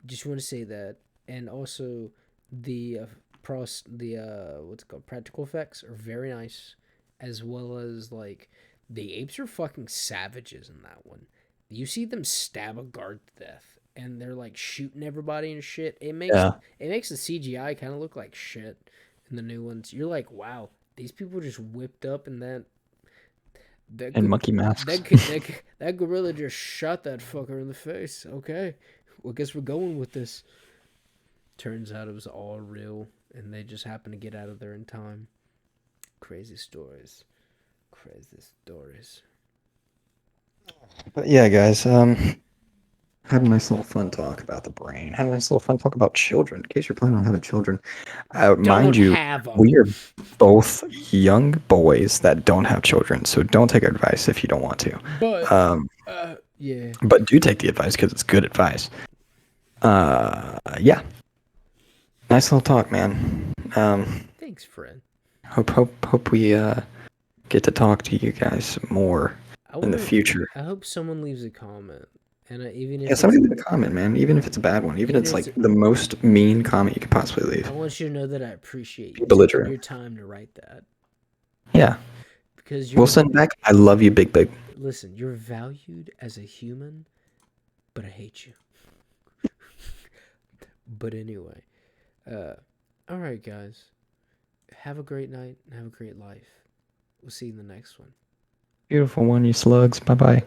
Just want to say that. And also, the what's it called, practical effects are very nice, as well as, like, the apes are fucking savages in that one. You see them stab a guard to death, and they're like shooting everybody and shit. It makes the CGI kind of look like shit in the new ones. You're like, wow, these people just whipped up in that monkey masks. That gorilla just shot that fucker in the face. Okay, well, I guess we're going with this. Turns out it was all real, and they just happened to get out of there in time. Crazy stories. But yeah, guys, had a nice little fun talk about the brain. Had a nice little fun talk about children. In case you're planning on having children, mind you, we are both young boys that don't have children, so don't take our advice if you don't want to. But yeah. But do take the advice because it's good advice. Yeah. Nice little talk, man. Thanks, friend. Hope we get to talk to you guys more in the future. I hope someone leaves a comment, and even if somebody leave a comment, man. Even if it's a bad one, even if it's like the most mean comment you could possibly leave. I want you to know that I appreciate you taking your time to write that. Yeah. Because we'll send back. I love you, big. Listen, you're valued as a human, but I hate you. But anyway, all right, guys. Have a great night and have a great life. We'll see you in the next one. Beautiful one, you slugs. Bye-bye.